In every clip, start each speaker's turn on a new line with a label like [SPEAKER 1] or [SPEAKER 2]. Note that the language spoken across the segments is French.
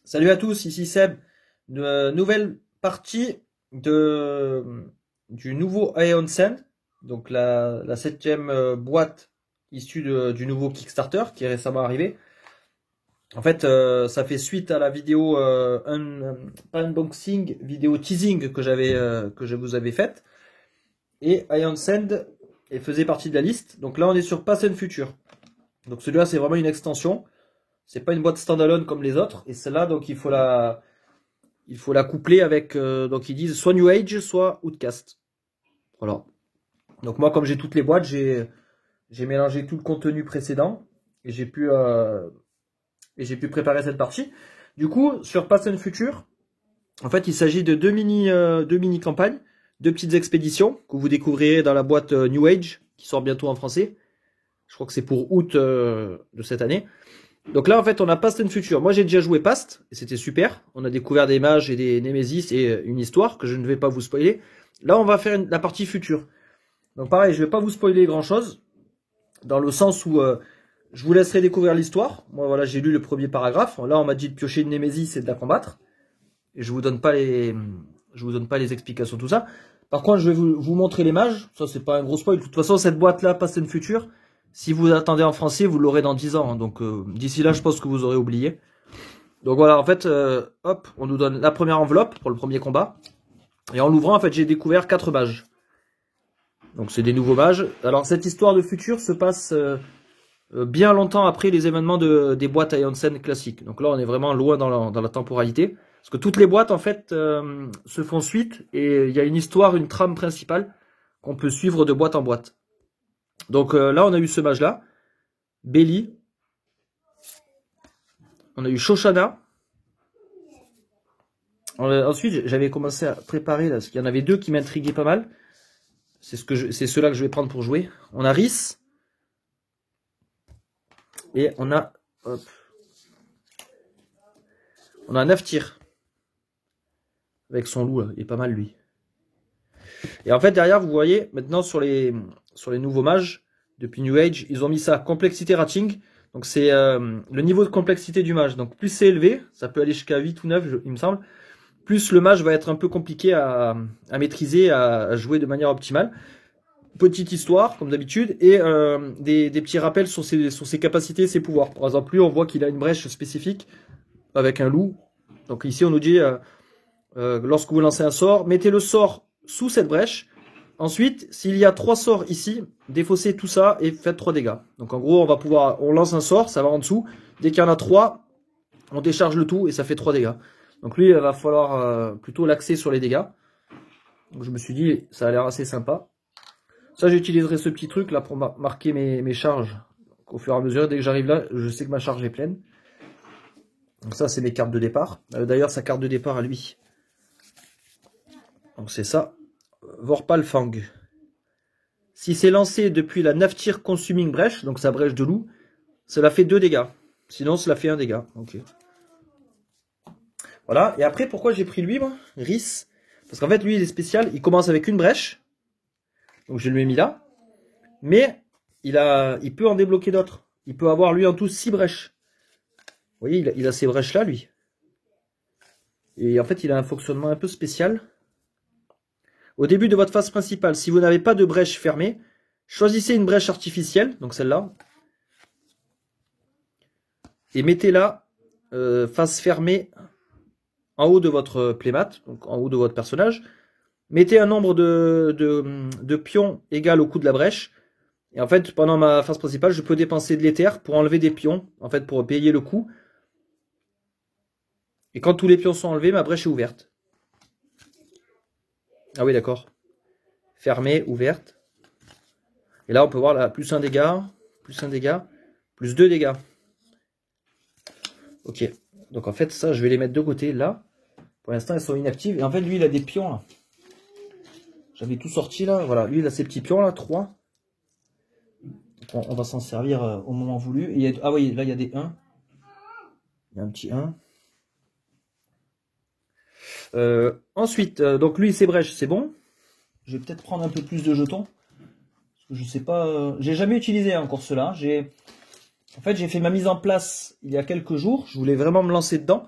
[SPEAKER 1] Salut à tous, ici Seb. Nouvelle partie du nouveau Aeon Send, donc la septième boîte issue du nouveau Kickstarter qui est récemment arrivé. En fait, ça fait suite à la vidéo pas unboxing, vidéo teasing que je vous avais faite. Et Aeon Send faisait partie de la liste. Donc là, on est sur Past and Future. Donc celui-là, c'est vraiment une extension. C'est pas une boîte standalone comme les autres. Et celle-là, donc il faut la coupler avec, donc ils disent soit New Age, soit Outcast. Voilà. Donc moi, comme j'ai toutes les boîtes, j'ai mélangé tout le contenu précédent et j'ai pu préparer cette partie. Du coup, sur Past and Future, en fait, il s'agit de deux mini campagnes, deux petites expéditions que vous découvrirez dans la boîte New Age qui sort bientôt en français. Je crois que c'est pour août de cette année. Donc là, en fait, on a Past and Future. Moi, j'ai déjà joué Past, et c'était super. On a découvert des mages et des Némésis et une histoire que je ne vais pas vous spoiler. Là, on va faire la partie future. Donc pareil, je ne vais pas vous spoiler grand-chose, dans le sens où je vous laisserai découvrir l'histoire. Moi, voilà, j'ai lu le premier paragraphe. Là, on m'a dit de piocher une Némésis et de la combattre. Et je vous donne pas les explications, tout ça. Par contre, je vais vous montrer les mages. Ça, c'est pas un gros spoil. De toute façon, cette boîte-là, Past and Future, si vous attendez en français, vous l'aurez dans 10 ans. Hein. Donc d'ici là, je pense que vous aurez oublié. Donc voilà, en fait, hop, on nous donne la première enveloppe pour le premier combat. Et en l'ouvrant, en fait, j'ai découvert 4 mages. Donc c'est des nouveaux mages. Alors cette histoire de futur se passe bien longtemps après les événements des boîtes Aeon Send classiques. Donc là, on est vraiment loin dans la temporalité. Parce que toutes les boîtes, en fait, se font suite. Et il y a une histoire, une trame principale qu'on peut suivre de boîte en boîte. Donc là, on a eu ce mage-là, Belly. On a eu Shoshana. Ensuite, j'avais commencé à préparer, là, parce qu'il y en avait deux qui m'intriguaient pas mal. C'est ceux-là que je vais prendre pour jouer. On a Rhys. Et on a... Hop, on a Naftir. Avec son loup, là. Il est pas mal, lui. Et en fait, derrière, vous voyez, maintenant, sur les nouveaux mages, depuis New Age, ils ont mis ça, complexité rating. Donc c'est le niveau de complexité du mage. Donc plus c'est élevé, ça peut aller jusqu'à 8 ou 9, il me semble, plus le mage va être un peu compliqué à maîtriser, à jouer de manière optimale. Petite histoire, comme d'habitude, et des petits rappels sur ses capacités, ses pouvoirs. Par exemple, lui, on voit qu'il a une brèche spécifique avec un loup. Donc ici, on nous dit, lorsque vous lancez un sort, mettez le sort sous cette brèche. Ensuite, s'il y a 3 sorts ici, défaussez tout ça et faites 3 dégâts. Donc en gros, on lance un sort, ça va en dessous. Dès qu'il y en a 3, on décharge le tout et ça fait 3 dégâts. Donc lui, il va falloir plutôt l'axer sur les dégâts. Donc je me suis dit, ça a l'air assez sympa. Ça, j'utiliserai ce petit truc là pour marquer mes charges. Donc, au fur et à mesure, dès que j'arrive là, je sais que ma charge est pleine. Donc ça, c'est mes cartes de départ. D'ailleurs, sa carte de départ à lui. Donc c'est ça. Vorpal-Fang. Si c'est lancé depuis la Naftir Consuming Brèche, donc sa brèche de loup, cela fait 2 dégâts. Sinon, cela fait 1 dégât. Ok. Voilà. Et après, pourquoi j'ai pris lui, moi, Rhys? Parce qu'en fait, lui, il est spécial. Il commence avec une brèche. Donc je lui ai mis là. Mais il peut en débloquer d'autres. Il peut avoir, lui, en tout 6 brèches. Vous voyez, il a ces brèches-là, lui. Et en fait, il a un fonctionnement un peu spécial. Au début de votre phase principale, si vous n'avez pas de brèche fermée, choisissez une brèche artificielle, donc celle-là, et mettez-la face fermée en haut de votre playmat, donc en haut de votre personnage. Mettez un nombre de pions égal au coût de la brèche. Et en fait, pendant ma phase principale, je peux dépenser de l'éther pour enlever des pions, en fait, pour payer le coût. Et quand tous les pions sont enlevés, ma brèche est ouverte. Ah oui, d'accord. Fermée, ouverte. Et là, on peut voir là, plus 1 dégât, plus 1 dégât, plus 2 dégâts. Ok. Donc en fait, ça, je vais les mettre de côté là. Pour l'instant, elles sont inactives. Et en fait, lui, il a des pions là. J'avais tout sorti là. Voilà, lui, il a ses petits pions là, 3. On va s'en servir au moment voulu. Et ah oui, là, il y a des 1. Il y a un petit 1. Ensuite, donc lui, ses brèches, c'est bon. Je vais peut-être prendre un peu plus de jetons. Parce que je sais pas. J'ai jamais utilisé encore cela. En fait, j'ai fait ma mise en place il y a quelques jours. Je voulais vraiment me lancer dedans.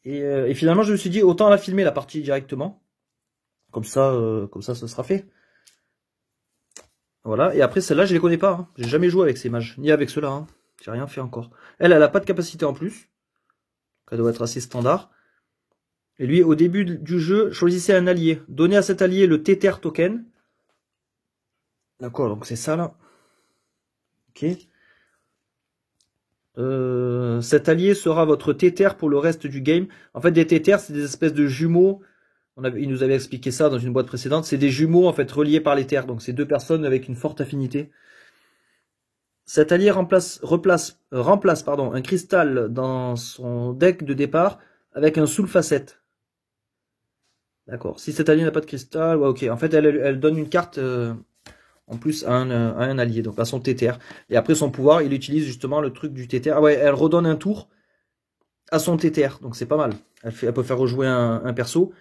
[SPEAKER 1] Et finalement, je me suis dit, autant la filmer la partie directement. Comme ça, ce sera fait. Voilà. Et après, celle-là, je les connais pas. Hein. J'ai jamais joué avec ces mages, ni avec ceux-là. Hein. J'ai rien fait encore. Elle a pas de capacité en plus. Elle doit être assez standard. Et lui, au début du jeu, choisissez un allié. Donnez à cet allié le Tether token. D'accord, donc c'est ça là. Ok. Cet allié sera votre Tether pour le reste du game. En fait, des Tethers, c'est des espèces de jumeaux. Il nous avait expliqué ça dans une boîte précédente. C'est des jumeaux en fait reliés par les terres. Donc c'est deux personnes avec une forte affinité. Cet allié remplace un cristal dans son deck de départ avec un soul facette. D'accord. Si cet allié n'a pas de cristal, ouais, ok. En fait, elle donne une carte en plus à un allié, donc à son Tether. Et après son pouvoir, il utilise justement le truc du Tether. Ah ouais, elle redonne un tour à son Tether, donc c'est pas mal. Elle peut faire rejouer un perso.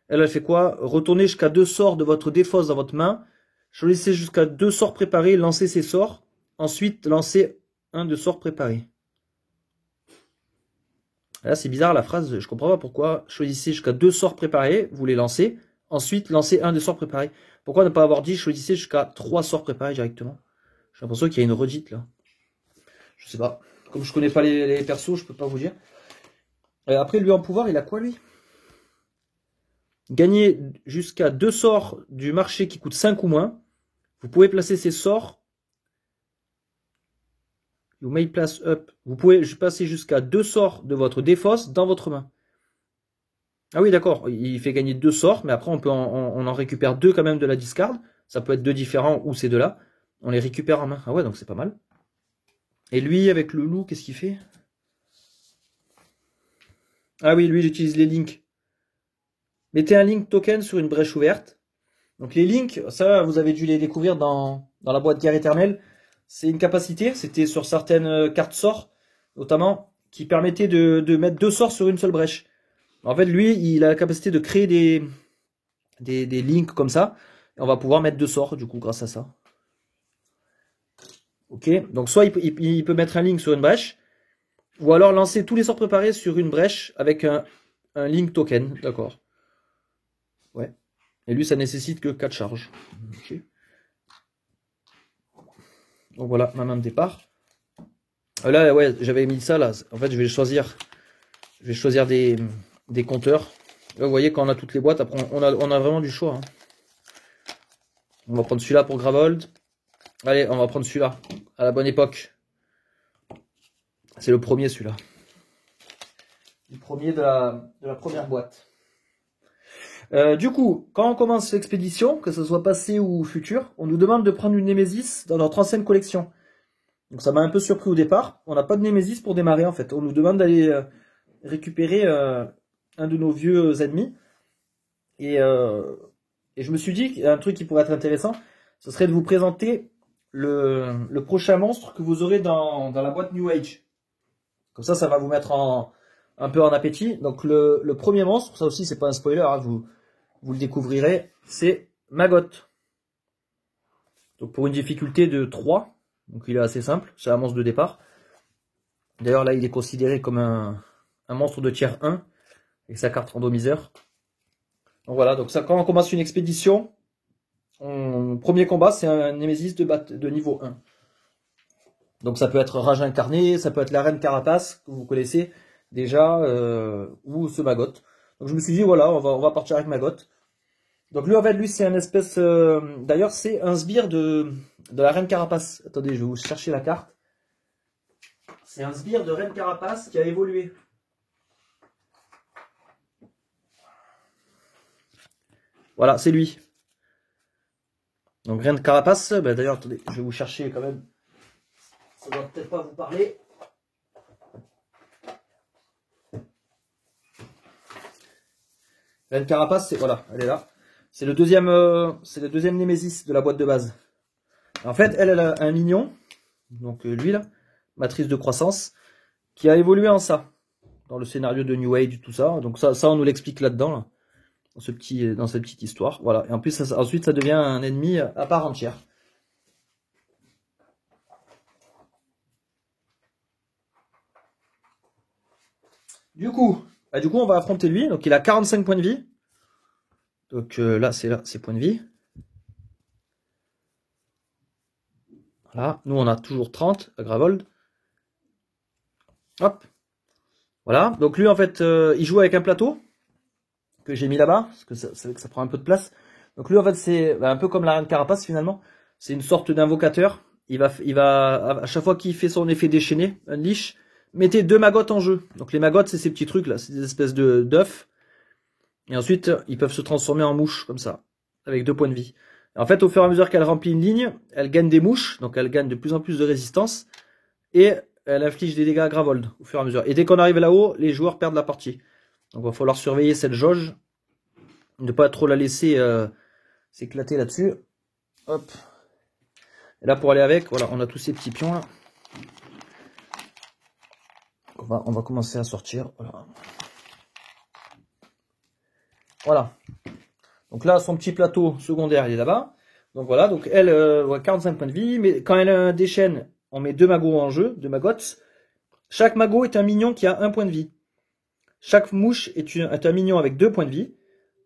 [SPEAKER 1] Elle fait quoi? Retournez jusqu'à 2 sorts de votre défausse dans votre main. Choisissez jusqu'à 2 sorts préparés, lancez ces sorts. Ensuite, lancez un de sorts préparés. Là, c'est bizarre la phrase, je comprends pas pourquoi. Choisissez jusqu'à 2 sorts préparés, vous les lancez. Ensuite, lancez un de sorts préparés. Pourquoi ne pas avoir dit choisissez jusqu'à 3 sorts préparés directement? J'ai l'impression qu'il y a une redite là. Je sais pas. Comme je connais pas les persos, je peux pas vous dire. Et après, lui en pouvoir, il a quoi lui? Gagner jusqu'à 2 sorts du marché qui coûtent 5 ou moins. Vous pouvez placer ces sorts. You may place up. Vous pouvez passer jusqu'à 2 sorts de votre défausse dans votre main. Ah oui, d'accord. Il fait gagner 2 sorts, mais après on en récupère 2 quand même de la discard. Ça peut être 2 différents ou ces deux-là. On les récupère en main. Ah ouais, donc c'est pas mal. Et lui, avec le loup, qu'est-ce qu'il fait? Ah oui, lui, il utilise les links. Mettez un link token sur une brèche ouverte. Donc les links, ça, vous avez dû les découvrir dans la boîte Guerre éternelle. C'est une capacité, c'était sur certaines cartes sorts, notamment, qui permettait de mettre 2 sorts sur une seule brèche. En fait, lui, il a la capacité de créer des links comme ça. Et on va pouvoir mettre 2 sorts, du coup, grâce à ça. Ok, donc soit il peut mettre un link sur une brèche, ou alors lancer tous les sorts préparés sur une brèche avec un link token, d'accord. Ouais. Et lui, ça nécessite que 4 charges. Ok. Donc voilà, ma main de départ. Là, ouais, j'avais mis ça là. En fait, je vais choisir des compteurs. Là, vous voyez, quand on a toutes les boîtes, après, on a vraiment du choix. Hein. On va prendre celui-là pour Gravold. Allez, on va prendre celui-là, à la bonne époque. C'est le premier, celui-là. Le premier de la première boîte. Du coup, quand on commence l'expédition, que ce soit passé ou futur, on nous demande de prendre une Némésis dans notre ancienne collection. Donc ça m'a un peu surpris au départ. On n'a pas de Némésis pour démarrer en fait. On nous demande d'aller récupérer un de nos vieux ennemis. Et je me suis dit qu'un truc qui pourrait être intéressant, ce serait de vous présenter le prochain monstre que vous aurez dans la boîte New Age. Comme ça va vous mettre un peu en appétit. Donc le premier monstre, ça aussi c'est pas un spoiler, hein, vous le découvrirez, c'est Maggot. Donc pour une difficulté de 3, donc il est assez simple, c'est un monstre de départ. D'ailleurs là il est considéré comme un monstre de tiers 1, avec sa carte randomiseur. Donc voilà, donc ça, quand on commence une expédition, premier combat c'est un Némésis de niveau 1. Donc ça peut être Rage Incarné, ça peut être la Reine Carapace, que vous connaissez déjà, ou ce Maggot. Donc je me suis dit voilà, on va partir avec Maggot. Donc lui en fait, lui c'est un espèce, d'ailleurs c'est un sbire de la Reine Carapace. Attendez, je vais vous chercher la carte. C'est un sbire de Reine Carapace qui a évolué. Voilà, c'est lui. Donc Reine Carapace, bah, d'ailleurs attendez, je vais vous chercher quand même. Ça doit peut-être pas vous parler. Reine Carapace, c'est voilà, elle est là. C'est le deuxième Némésis de la boîte de base. En fait, elle a un mignon, donc lui là, matrice de croissance, qui a évolué en ça, dans le scénario de New Age, tout ça. Donc ça on nous l'explique là-dedans, là, dans cette petite histoire. Voilà. Et en plus, ensuite, ça devient un ennemi à part entière. Du coup, Bah, du coup, on va affronter lui. Donc, il a 45 points de vie. Donc là, c'est points de vie. Voilà. Nous, on a toujours 30 à Gravold. Hop. Voilà. Donc lui, en fait, il joue avec un plateau que j'ai mis là-bas, parce que ça prend un peu de place. Donc lui, en fait, c'est un peu comme la reine carapace, finalement. C'est une sorte d'invocateur. Il va, à chaque fois qu'il fait son effet déchaîné, unleash, mettez 2 maggots en jeu. Donc les maggots, c'est ces petits trucs là, c'est des espèces d'œufs. Et ensuite, ils peuvent se transformer en mouches, comme ça, avec 2 points de vie. Et en fait, au fur et à mesure qu'elle remplit une ligne, elle gagne des mouches, donc elle gagne de plus en plus de résistance, et elle inflige des dégâts à Gravold, au fur et à mesure. Et dès qu'on arrive là-haut, les joueurs perdent la partie. Donc il va falloir surveiller cette jauge, ne pas trop la laisser s'éclater là-dessus. Hop. Et là, pour aller avec, voilà, on a tous ces petits pions là. On va commencer à sortir. Voilà. Voilà. Donc là, son petit plateau secondaire, il est là-bas. Donc voilà, donc elle, 45 points de vie. Mais quand elle déchaîne, on met 2 magots en jeu, 2 maggots. Chaque magot est un mignon qui a 1 point de vie. Chaque mouche est un mignon avec 2 points de vie.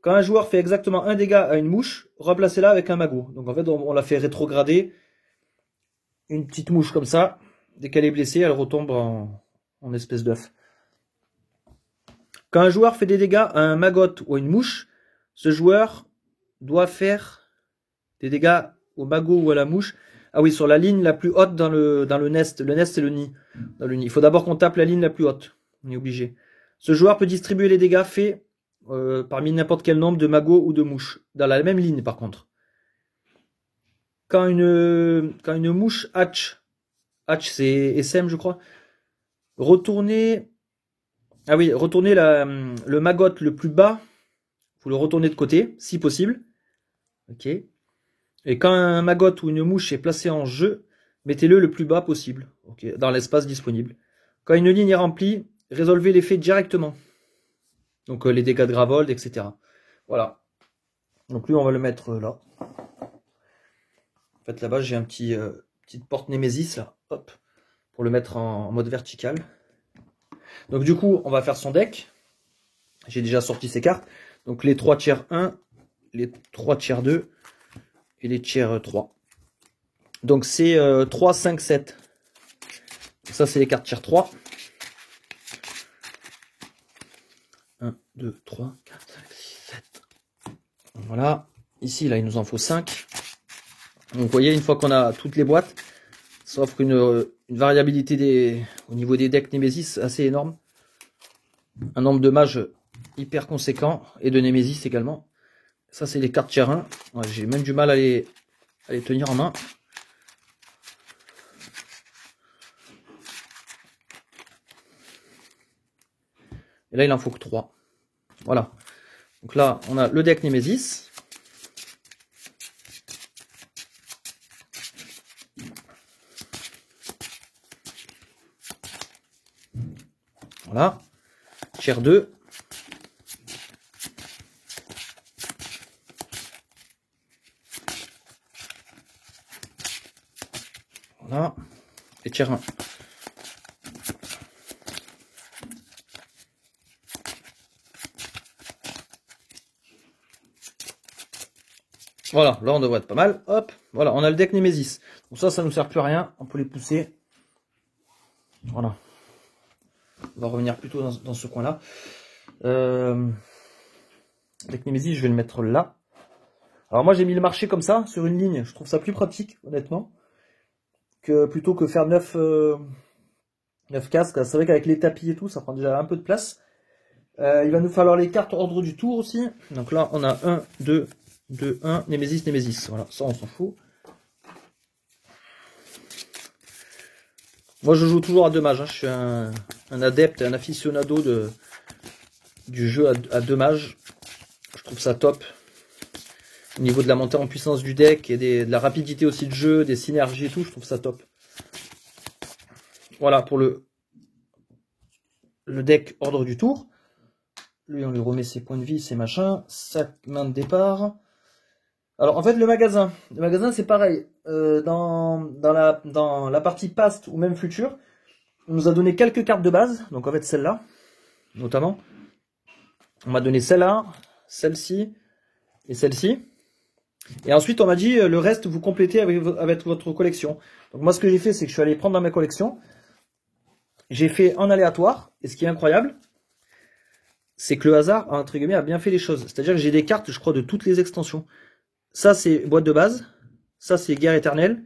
[SPEAKER 1] Quand un joueur fait exactement 1 dégât à une mouche, remplacez-la avec un magot. Donc en fait, on la fait rétrograder. Une petite mouche comme ça. Dès qu'elle est blessée, elle retombe en espèce d'œuf. Quand un joueur fait des dégâts à un maggot ou à une mouche, ce joueur doit faire des dégâts au magot ou à la mouche. Ah oui, sur la ligne la plus haute dans le nest. Le nest, c'est le nid. Dans le nid. Il faut d'abord qu'on tape la ligne la plus haute. On est obligé. Ce joueur peut distribuer les dégâts faits parmi n'importe quel nombre de magots ou de mouches. Dans la même ligne, par contre. Quand une mouche hatch c'est SM, je crois. Retournez le maggot le plus bas. Vous le retournez de côté, si possible. Ok. Et quand un maggot ou une mouche est placé en jeu, mettez-le le plus bas possible, okay, dans l'espace disponible. Quand une ligne est remplie, résolvez l'effet directement. Donc les dégâts de Gravold, etc. Voilà. Donc lui, on va le mettre là. En fait, là-bas, j'ai un petite porte Némésis, là. Hop. Pour le mettre en mode vertical. Donc du coup, on va faire son deck. J'ai déjà sorti ses cartes. Donc les 3 tiers 1, les 3 tiers 2 et les tiers 3. Donc c'est 3, 5, 7. Ça, c'est les cartes tiers 3. 1, 2, 3, 4, 5, 6, 7. Voilà. Ici, là, il nous en faut 5. Donc vous voyez, une fois qu'on a toutes les boîtes, ça offre une variabilité au niveau des decks Némésis assez énorme. Un nombre de mages hyper conséquent et de Némésis également. Ça, c'est les cartes tiers 1. Ouais, j'ai même du mal à les tenir en main. Et là, il en faut que 3. Voilà. Donc là, on a le deck Némésis. Voilà. Tiers 2. Voilà. Et tiers 1. Voilà, là on devrait être pas mal. Hop, voilà, on a le deck Némésis. Donc ça nous sert plus à rien. On peut les pousser. Voilà. On va revenir plutôt dans ce coin-là. Deck Némésis, je vais le mettre là. Alors moi j'ai mis le marché comme ça, sur une ligne. Je trouve ça plus pratique, honnêtement. Plutôt que faire 9 casques. C'est vrai qu'avec les tapis et tout, ça prend déjà un peu de place. Il va nous falloir les cartes ordre du tour aussi. Donc là, on a 1, 2, 2, 1, Némésis, Némésis. Voilà, ça on s'en fout. Moi je joue toujours à 2 mages. Hein. Je suis un adepte, un aficionado du jeu à 2 mages. Je trouve ça top. Au niveau de la montée en puissance du deck et de la rapidité aussi de jeu, des synergies et tout, je trouve ça top. Voilà pour le deck ordre du tour. Lui, on lui remet ses points de vie, ses machins, sa main de départ. Alors en fait, le magasin c'est pareil. Dans la partie past ou même future, on nous a donné quelques cartes de base. Donc en fait celle-là, notamment. On m'a donné celle-là, celle-ci et celle-ci. Et ensuite, on m'a dit le reste, vous complétez avec votre collection. Donc moi, ce que j'ai fait, c'est que je suis allé prendre dans ma collection. J'ai fait en aléatoire. Et ce qui est incroyable, c'est que le hasard, entre guillemets, a bien fait les choses. C'est-à-dire que j'ai des cartes, je crois, de toutes les extensions. Ça, c'est boîte de base. Ça, c'est guerre éternelle.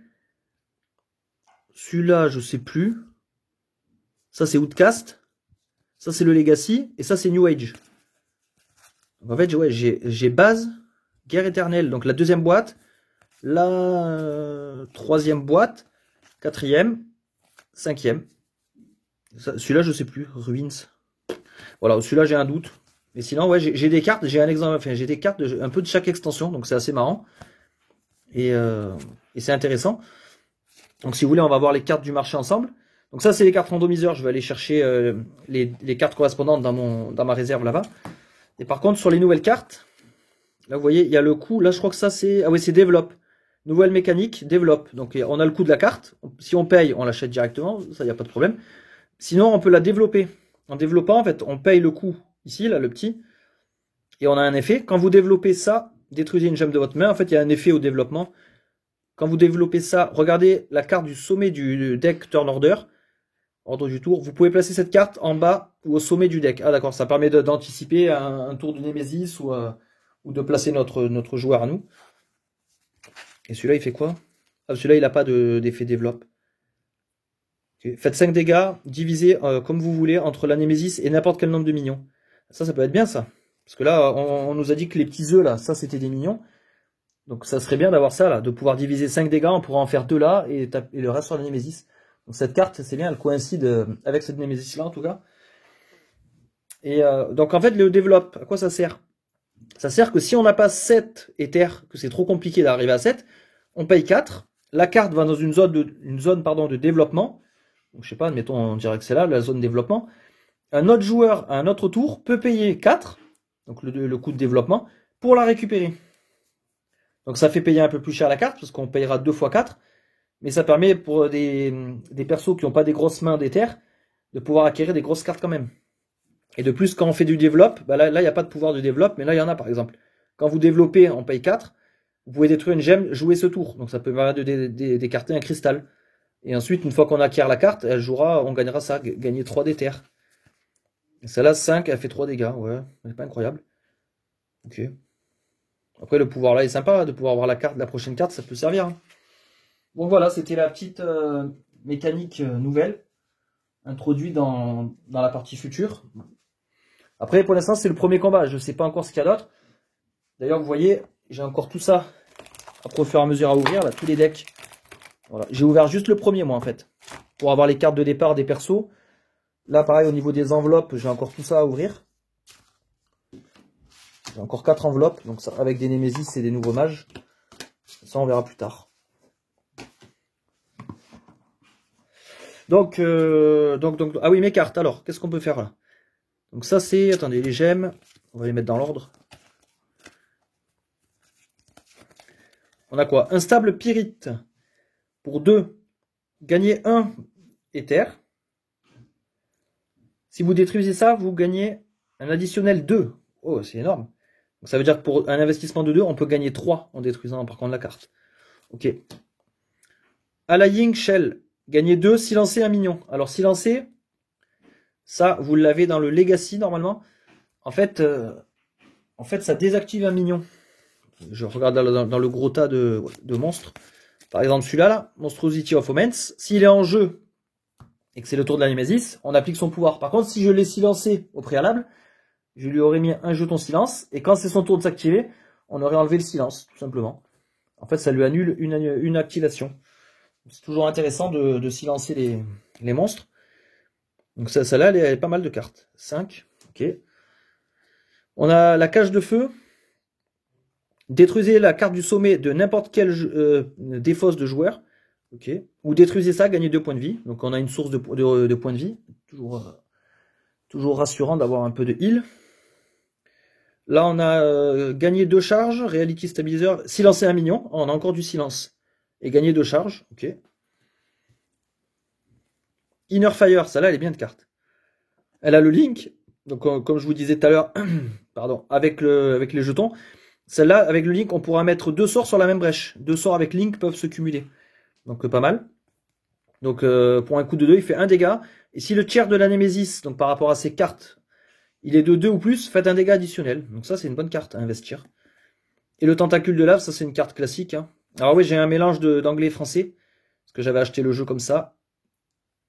[SPEAKER 1] Celui-là, je sais plus. Ça, c'est Outcast. Ça, c'est le Legacy. Et ça, c'est New Age. Donc, en fait, ouais, j'ai base, guerre éternelle. Donc la deuxième boîte. La troisième boîte. Quatrième. Cinquième. Celui-là, je sais plus. Ruins. Voilà, celui-là, j'ai un doute. Mais sinon, ouais, j'ai des cartes. J'ai un exemple. Enfin, j'ai des cartes un peu de chaque extension. Donc c'est assez marrant. Et c'est intéressant. Donc si vous voulez, on va voir les cartes du marché ensemble. Donc ça, c'est les cartes randomiseurs. Je vais aller chercher les cartes correspondantes dans ma réserve là-bas. Et par contre, sur les nouvelles cartes, là, vous voyez, il y a le coût. Là, je crois que ça, c'est... Ah oui, c'est développe. Nouvelle mécanique, développe. Donc on a le coût de la carte. Si on paye, on l'achète directement. Ça, il n'y a pas de problème. Sinon, on peut la développer. En développant, en fait, on paye le coût ici, là, le petit. Et on a un effet. Quand vous développez ça, détruisez une gemme de votre main. En fait, il y a un effet au développement. Quand vous développez ça, regardez la carte du sommet du deck Turn Order. Ordre du tour. Vous pouvez placer cette carte en bas ou au sommet du deck. Ah d'accord, ça permet d'anticiper un tour de Némésis ou de placer notre joueur à nous. Et celui-là, il fait quoi? Ah, celui-là, il n'a pas d'effet développe. Okay. Faites 5 dégâts, divisez comme vous voulez entre la Némésis et n'importe quel nombre de minions. Ça peut être bien ça. Parce que là, on nous a dit que les petits œufs, là, ça c'était des minions. Donc ça serait bien d'avoir ça là, de pouvoir diviser 5 dégâts, on pourra en faire 2 là et le reste sur la Némésis. Donc cette carte, c'est bien, elle coïncide avec cette Némésis là en tout cas. Et donc en fait, le développe, à quoi ça sert? Ça sert que si on n'a pas 7 éthers, que c'est trop compliqué d'arriver à 7, on paye 4. La carte va dans une zone de développement. Donc je sais pas, admettons, on dirait que c'est là, la zone développement. Un autre joueur, à un autre tour, peut payer 4, donc le coût de développement, pour la récupérer. Donc ça fait payer un peu plus cher la carte, parce qu'on payera 2 fois 4. Mais ça permet pour des persos qui n'ont pas des grosses mains d'éther, de pouvoir acquérir des grosses cartes quand même. Et de plus, quand on fait du développe, bah là, il n'y a pas de pouvoir de développe, mais là, il y en a par exemple. Quand vous développez, on paye 4, vous pouvez détruire une gemme, jouer ce tour. Donc ça peut permettre d'écarter un cristal. Et ensuite, une fois qu'on acquiert la carte, on gagnera ça, gagner 3 d'éther. Celle-là, 5, elle fait 3 dégâts, ouais, c'est pas incroyable. Ok. Après, le pouvoir là est sympa, de pouvoir avoir la prochaine carte, ça peut servir. Hein. Bon voilà, c'était la petite mécanique nouvelle, introduite dans la partie future. Après, pour l'instant, c'est le premier combat, je ne sais pas encore ce qu'il y a d'autre. D'ailleurs, vous voyez, j'ai encore tout ça, après au fur et à mesure à ouvrir, là, tous les decks. Voilà. J'ai ouvert juste le premier, moi, en fait, pour avoir les cartes de départ des persos. Là, pareil, au niveau des enveloppes, j'ai encore tout ça à ouvrir. J'ai encore 4 enveloppes, donc ça, avec des Némésis et des nouveaux mages. Ça, on verra plus tard. Donc, ah oui, mes cartes, alors, qu'est-ce qu'on peut faire là? Donc ça, c'est, attendez, les gemmes, on va les mettre dans l'ordre. On a quoi? Instable Pyrite. Pour 2, gagnez 1 éther. Si vous détruisez ça, vous gagnez un additionnel 2. Oh, c'est énorme. Donc ça veut dire que pour un investissement de 2, on peut gagner 3 en détruisant par contre la carte. Ok. Allying Shell. Gagnez 2, silencez un minion. Alors silencez, ça vous l'avez dans le Legacy normalement. En fait, ça désactive un minion. Je regarde dans le gros tas de monstres. Par exemple celui-là, là, Monstrosity of Omens. S'il est en jeu et que c'est le tour de la Némésis, on applique son pouvoir. Par contre, si je l'ai silencé au préalable, je lui aurais mis un jeton silence. Et quand c'est son tour de s'activer, on aurait enlevé le silence, tout simplement. En fait, ça lui annule une activation. C'est toujours intéressant de silencer les monstres. Donc celle-là, elle est pas mal de cartes. 5, ok. On a la cage de feu. Détruisez la carte du sommet de n'importe quelle défausse de joueur. Ok. Ou détruisez ça, gagnez 2 points de vie. Donc on a une source de points de vie. Toujours rassurant d'avoir un peu de heal. Là, on a gagné 2 charges. Reality Stabilizer. Silencer un minion. On a encore du silence. Et gagner 2 charges. Ok. Inner Fire, celle-là, elle est bien de carte. Elle a le link. Donc comme je vous disais tout à l'heure, pardon, avec les jetons, celle-là, avec le Link, on pourra mettre 2 sorts sur la même brèche. 2 sorts avec Link peuvent se cumuler. Donc pas mal. Donc pour un coup de 2, il fait 1 dégât. Et si le tiers de la Némésis, donc par rapport à ses cartes, il est de 2 ou plus, faites un dégât additionnel. Donc ça, c'est une bonne carte à investir. Et le tentacule de lave, ça c'est une carte classique. Hein. Alors oui, j'ai un mélange d'anglais et français. Parce que j'avais acheté le jeu comme ça.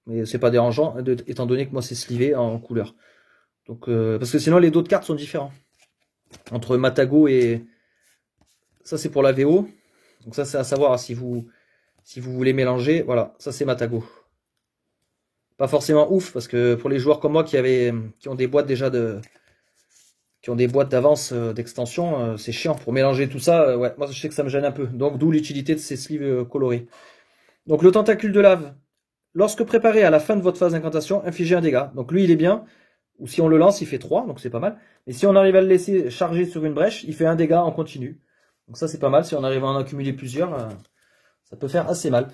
[SPEAKER 1] Mais c'est pas dérangeant, étant donné que moi c'est slivé en couleur. Donc, parce que sinon les d'autres cartes sont différents. Entre Matago et... Ça c'est pour la VO. Donc ça c'est à savoir si vous voulez mélanger. Voilà, ça c'est Matago. Pas forcément ouf, parce que pour les joueurs comme moi qui ont des boîtes déjà qui ont des boîtes d'avance d'extension, c'est chiant. Pour mélanger tout ça, ouais, moi je sais que ça me gêne un peu. Donc d'où l'utilité de ces sleeves colorés. Donc le tentacule de lave, lorsque préparé à la fin de votre phase d'incantation, infligez un dégât. Donc lui il est bien, ou si on le lance il fait 3, donc c'est pas mal. Mais si on arrive à le laisser charger sur une brèche, il fait 1 dégât en continu. Donc ça c'est pas mal, si on arrive à en accumuler plusieurs, ça peut faire assez mal.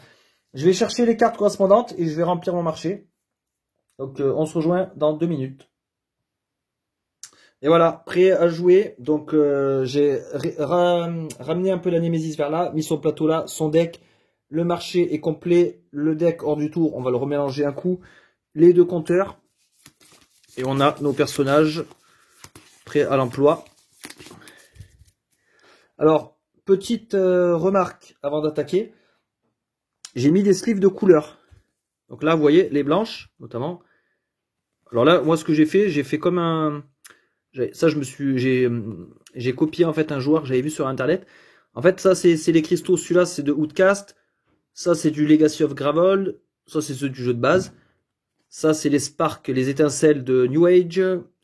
[SPEAKER 1] Je vais chercher les cartes correspondantes et je vais remplir mon marché. Donc on se rejoint dans 2 minutes. Et voilà, prêt à jouer. Donc j'ai ramené un peu la Némésis vers là, mis son plateau là, son deck. Le marché est complet, le deck hors du tour, on va le remélanger un coup. Les 2 compteurs. Et on a nos personnages prêts à l'emploi. Alors, petite remarque avant d'attaquer. J'ai mis des sleeves de couleur. Donc là, vous voyez, les blanches, notamment. Alors là, moi, ce que j'ai fait comme un... Ça, j'ai copié en fait un joueur que j'avais vu sur internet. En fait, ça, c'est les cristaux. Celui-là, c'est de Outcast. Ça, c'est du Legacy of Gravel. Ça, c'est ceux du jeu de base. Ça, c'est les Sparks, les étincelles de New Age.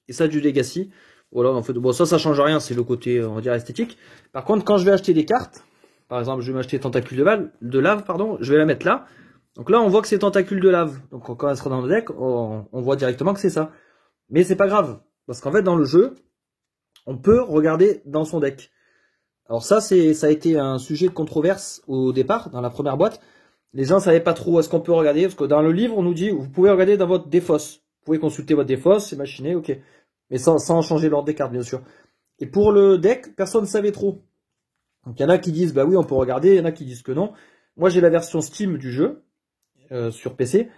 [SPEAKER 1] Et ça, du Legacy. Voilà, en fait, bon, ça change rien. C'est le côté, on va dire, esthétique. Par contre, quand je vais acheter des cartes, par exemple, je vais m'acheter Tentacule de lave, pardon, je vais la mettre là. Donc là, on voit que c'est Tentacule de lave. Donc quand elle sera dans le deck, on voit directement que c'est ça. Mais c'est pas grave. Parce qu'en fait, dans le jeu, on peut regarder dans son deck. Alors ça a été un sujet de controverse au départ, dans la première boîte. Les gens ne savaient pas trop est-ce qu'on peut regarder, parce que dans le livre, on nous dit, vous pouvez regarder dans votre défausse. Vous pouvez consulter votre défausse, c'est machiné, ok. Mais sans changer l'ordre des cartes, bien sûr. Et pour le deck, personne ne savait trop. Donc il y en a qui disent, bah oui, on peut regarder, il y en a qui disent que non. Moi, j'ai la version Steam du jeu, sur PC.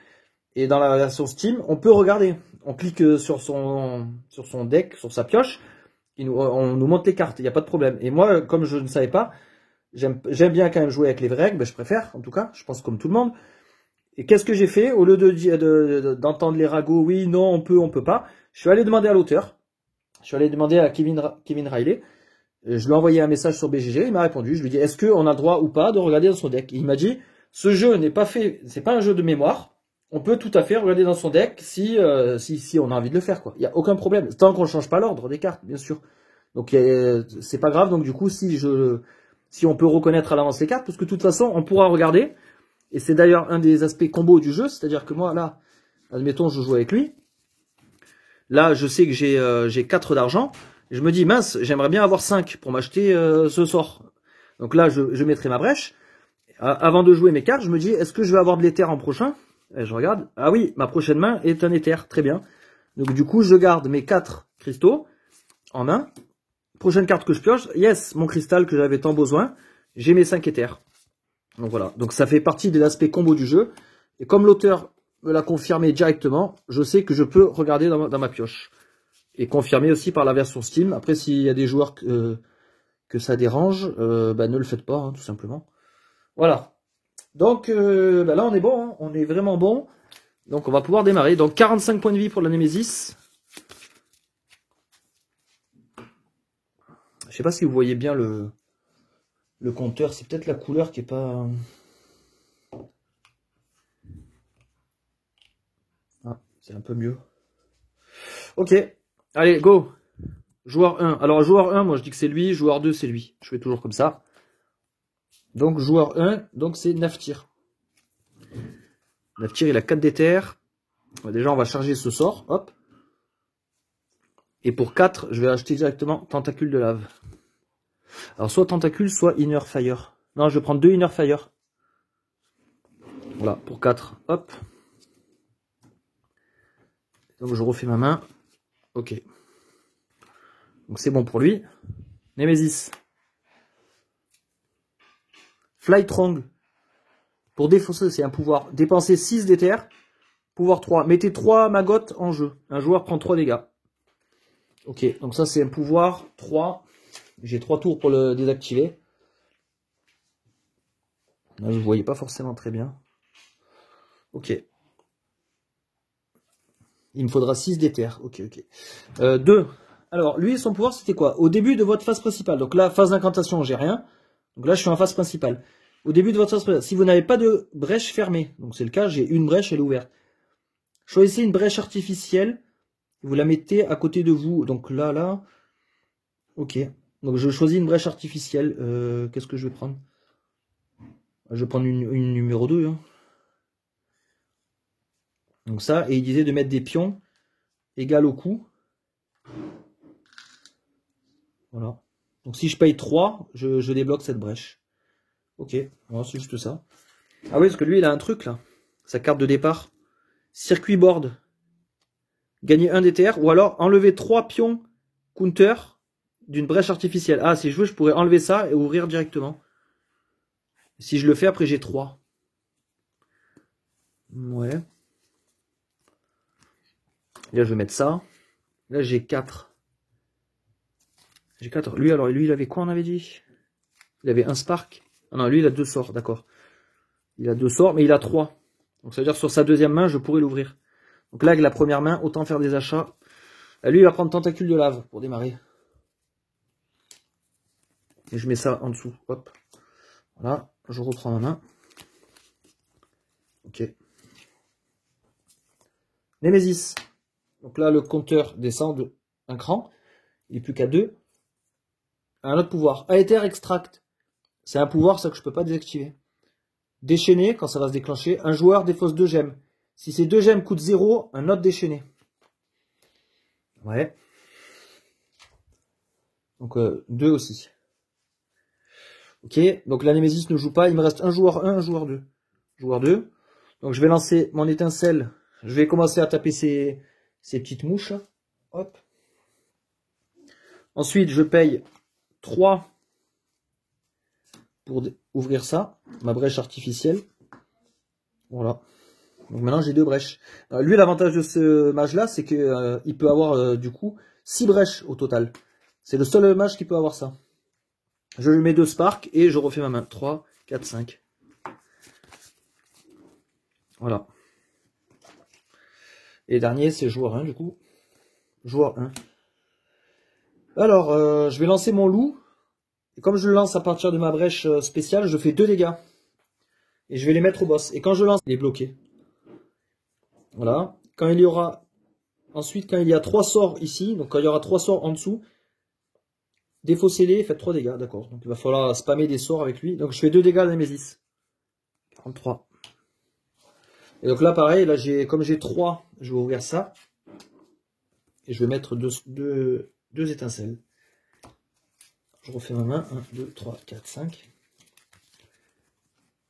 [SPEAKER 1] Et dans la version Steam, on peut regarder. On clique sur son deck, sur sa pioche, on nous montre les cartes, il n'y a pas de problème. Et moi, comme je ne savais pas, j'aime bien quand même jouer avec les vraies règles, ben je préfère, en tout cas, je pense comme tout le monde. Et qu'est-ce que j'ai fait? Au lieu d'entendre les ragots, oui, non, on peut pas, je suis allé demander à l'auteur, je suis allé demander à Kevin Riley, je lui ai envoyé un message sur BGG, il m'a répondu, je lui ai dit, est-ce qu'on a le droit ou pas de regarder dans son deck? Et il m'a dit, ce jeu n'est pas fait, c'est pas un jeu de mémoire, on peut tout à fait regarder dans son deck si on a envie de le faire, quoi. Il n'y a aucun problème, tant qu'on ne change pas l'ordre des cartes, bien sûr. Donc c'est pas grave, donc du coup, si on peut reconnaître à l'avance les cartes, parce que de toute façon, on pourra regarder, et c'est d'ailleurs un des aspects combo du jeu, c'est-à-dire que moi, là, admettons, je joue avec lui, là, je sais que j'ai 4 d'argent, je me dis, mince, j'aimerais bien avoir 5 pour m'acheter ce sort. Donc là, je mettrai ma brèche. Avant de jouer mes cartes, je me dis, est-ce que je vais avoir de l'éther en prochain? Et je regarde, ah oui, ma prochaine main est un éther, très bien. Donc du coup, je garde mes 4 cristaux en main. Prochaine carte que je pioche, yes, mon cristal que j'avais tant besoin, j'ai mes 5 éthers. Donc voilà, donc ça fait partie des aspects combo du jeu. Et comme l'auteur me l'a confirmé directement, je sais que je peux regarder dans ma pioche. Et confirmé aussi par la version Steam. Après, s'il y a des joueurs que ça dérange, bah, ne le faites pas, hein, tout simplement. Voilà. Donc bah là, on est bon, hein, on est vraiment bon. Donc on va pouvoir démarrer. Donc 45 points de vie pour la Némésis. Je sais pas si vous voyez bien le compteur. C'est peut-être la couleur qui est pas... Ah, c'est un peu mieux. Ok. Allez, go. Joueur 1. Alors joueur 1, moi je dis que c'est lui. Joueur 2, c'est lui. Je fais toujours comme ça. Donc joueur 1, donc c'est Naftir. Naftir, il a 4 d'éther. Déjà, on va charger ce sort. Hop. Et pour 4, je vais acheter directement Tentacule de lave. Alors soit Tentacule, soit Inner Fire. Non, je vais prendre 2 Inner Fire. Voilà, pour 4. Hop. Donc je refais ma main. Ok. Donc c'est bon pour lui. Nemesis. Flytrong. Pour défoncer, c'est un pouvoir. Dépenser 6 d'éther. Pouvoir 3. Mettez 3 maggots en jeu. Un joueur prend 3 dégâts. Ok, donc ça c'est un pouvoir 3. J'ai 3 tours pour le désactiver. Là, je ne voyais pas forcément très bien. Ok. Il me faudra 6 d'éther. Ok, ok. 2. Alors, lui, son pouvoir, c'était quoi? Au début de votre phase principale. Donc là, phase d'incantation, j'ai rien. Donc là, je suis en phase principale. Au début de votre phase principale, si vous n'avez pas de brèche fermée, donc c'est le cas, j'ai une brèche, elle est ouverte. Choisissez une brèche artificielle. Vous la mettez à côté de vous. Donc là, là. Ok. Donc je choisis une brèche artificielle. Qu'est-ce que je vais prendre? Je vais prendre une numéro 2. Hein. Donc ça, et il disait de mettre des pions égal au coût. Voilà. Donc si je paye 3, je débloque cette brèche. Ok, voilà, c'est juste ça. Ah oui, parce que lui, il a un truc là. Sa carte de départ. Circuit board. Gagner 1 d'éther. Ou alors enlever 3 pions counter d'une brèche artificielle. Ah, si je veux, je pourrais enlever ça et ouvrir directement. Si je le fais, après j'ai 3. Ouais. Là, je vais mettre ça. Là, j'ai 4. J'ai 4. Lui, alors, lui, il avait quoi, on avait dit? Il avait un spark. Ah non, lui, il a 2 sorts, d'accord. Il a 2 sorts, mais il a 3. Donc, ça veut dire que sur sa deuxième main, je pourrais l'ouvrir. Donc là, avec la première main, autant faire des achats. Lui, il va prendre tentacule de lave pour démarrer. Et je mets ça en dessous. Hop. Voilà, je reprends ma main. Ok. Nemesis. Donc là, le compteur descend de un cran. Il n'est plus qu'à 2. Un autre pouvoir. Aether Extract. C'est un pouvoir, ça, que je peux pas désactiver. Déchaîner, quand ça va se déclencher. Un joueur défausse 2 gemmes. Si ces 2 gemmes coûtent 0, un autre déchaîné. Ouais. Donc 2 aussi. Ok, donc la Nemesis ne joue pas. Il me reste un joueur 1, un joueur 2. Joueur 2. Donc je vais lancer mon étincelle. Je vais commencer à taper ces petites mouches. Là. Hop. Ensuite, je paye 3 pour ouvrir ça. Ma brèche artificielle. Voilà. Donc maintenant j'ai 2 brèches. Lui, l'avantage de ce mage-là, c'est que il peut avoir du coup 6 brèches au total. C'est le seul mage qui peut avoir ça. Je lui mets 2 sparks et je refais ma main. 3, 4, 5. Voilà. Et dernier, c'est joueur 1 du coup. Joueur 1. Alors, je vais lancer mon loup. Et comme je le lance à partir de ma brèche spéciale, je fais 2 dégâts. Et je vais les mettre au boss. Et quand je lance, il est bloqué. Voilà. Quand il y aura... Ensuite, quand il y a 3 sorts ici, donc quand il y aura 3 sorts en dessous, défaussez-les, faites 3 dégâts, d'accord. Donc il va falloir spammer des sorts avec lui. Donc je fais 2 dégâts à Nemesis. 43. Et donc là, pareil, là comme j'ai 3, je vais ouvrir ça. Et je vais mettre 2 étincelles. Je refais ma main. 1, 2, 3, 4, 5.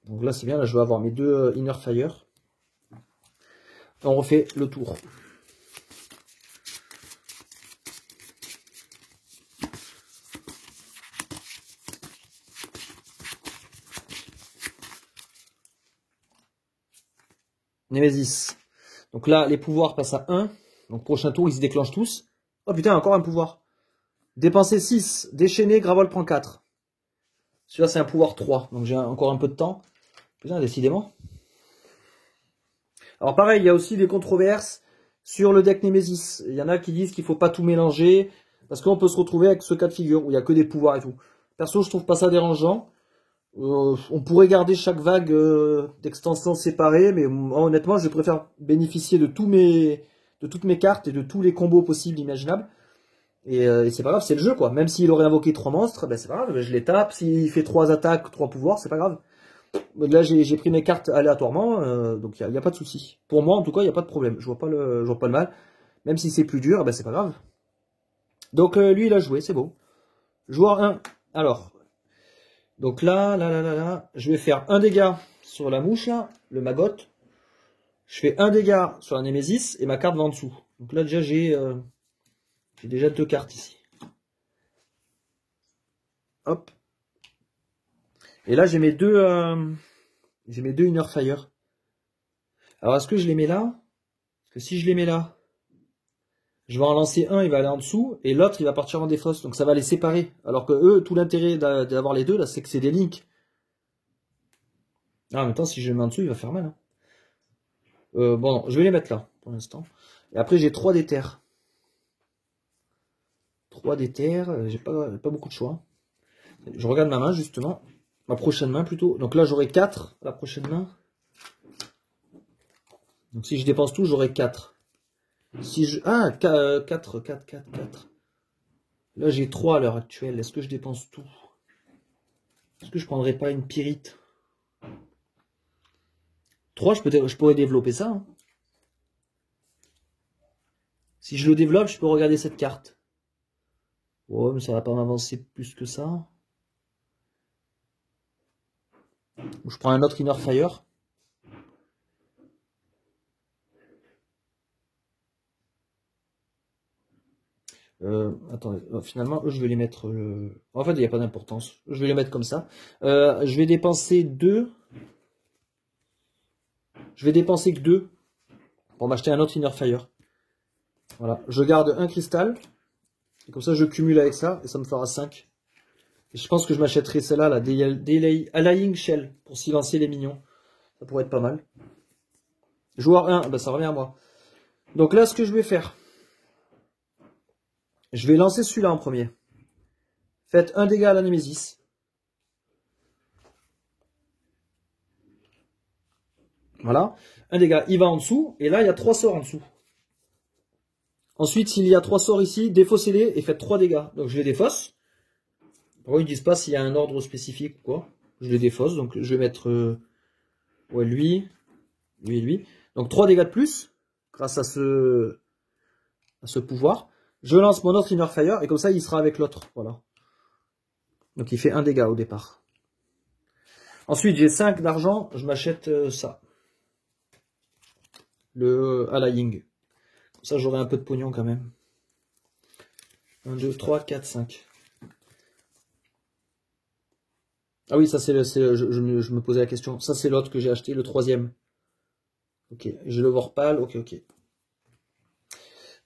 [SPEAKER 1] Donc là, c'est bien. Là, je vais avoir mes 2 Inner Fire. Et on refait le tour. Nemesis. Donc là, les pouvoirs passent à 1. Donc prochain tour, ils se déclenchent tous. Oh putain, encore un pouvoir. Dépenser 6. Déchaîner, Gravol prend 4. Celui-là, c'est un pouvoir 3. Donc j'ai encore un peu de temps. Putain, décidément. Alors pareil, il y a aussi des controverses sur le deck Nemesis. Il y en a qui disent qu'il faut pas tout mélanger. Parce qu'on peut se retrouver avec ce cas de figure où il n'y a que des pouvoirs et tout. Perso, je trouve pas ça dérangeant. On pourrait garder chaque vague d'extensions séparées, mais moi, honnêtement, je préfère bénéficier de toutes mes cartes et de tous les combos possibles, imaginables. Et c'est pas grave, c'est le jeu, quoi. Même s'il aurait invoqué 3 monstres, ben c'est pas grave, je les tape. S'il fait 3 attaques, 3 pouvoirs, c'est pas grave. Là, j'ai pris mes cartes aléatoirement, donc il n'y a pas de souci. Pour moi, en tout cas, il n'y a pas de problème. Je vois pas le mal. Même si c'est plus dur, ben c'est pas grave. Donc lui, il a joué, c'est bon. Joueur 1. Alors, donc là, je vais faire un dégât sur la mouche, là, le maggot. Je fais un dégât sur la Némésis et ma carte va en dessous. Donc là, déjà, j'ai J'ai déjà 2 cartes ici. Hop. Et là, j'ai mes deux Inner Fire. Alors, est-ce que je les mets là? Parce que si je les mets là, je vais en lancer un, il va aller en dessous, et l'autre, il va partir en défausse. Donc, ça va les séparer. Alors que eux, tout l'intérêt d'avoir les deux, là, c'est que c'est des links. Ah, en même temps, si je les mets en dessous, il va faire mal. Hein. Bon, non, je vais les mettre là, pour l'instant. Et après, j'ai 3 d'éther. 3 d'éther, j'ai pas beaucoup de choix. Je regarde ma main, justement. Ma prochaine main, plutôt. Donc là, j'aurai 4, la prochaine main. Donc si je dépense tout, j'aurai 4. Si je... Ah, 4. Là, j'ai 3 à l'heure actuelle. Est-ce que je dépense tout? Est-ce que je prendrais pas une pyrite? 3, je pourrais développer ça. Hein. Si je le développe, je peux regarder cette carte. Ouais, mais ça va pas m'avancer plus que ça. Je prends un autre Inner Fire. Attendez, finalement, eux, je vais les mettre... En fait, il n'y a pas d'importance. Je vais les mettre comme ça. Je vais dépenser 2. Je vais dépenser que 2 pour m'acheter un autre Inner Fire. Voilà. Je garde un cristal. Et comme ça, je cumule avec ça. Et ça me fera 5. Et je pense que je m'achèterai celle-là, la Allying Shell, pour silencer les minions. Ça pourrait être pas mal. Joueur 1, bah, ça revient à moi. Donc là, ce que je vais faire... Je vais lancer celui-là en premier. Faites un dégât à la Némésis. Voilà. Un dégât, il va en dessous. Et là, il y a 3 sorts en dessous. Ensuite, s'il y a 3 sorts ici, défaussez-les et faites 3 dégâts. Donc je les défausse. Pourquoi ils ne disent pas s'il y a un ordre spécifique ou quoi. Je les défausse. Donc je vais mettre ouais, lui et lui. Donc 3 dégâts de plus. Grâce à ce pouvoir. Je lance mon autre Inner Fire. Et comme ça, il sera avec l'autre. Voilà. Donc il fait 1 dégât au départ. Ensuite, j'ai 5 d'argent. Je m'achète ça. Le Allying. Comme ça, j'aurai un peu de pognon quand même. 1, 2, 3, 4, 5. Ah oui, ça c'est je me posais la question. Ça c'est l'autre que j'ai acheté, le 3e. Ok, je le vois pâle. Ok.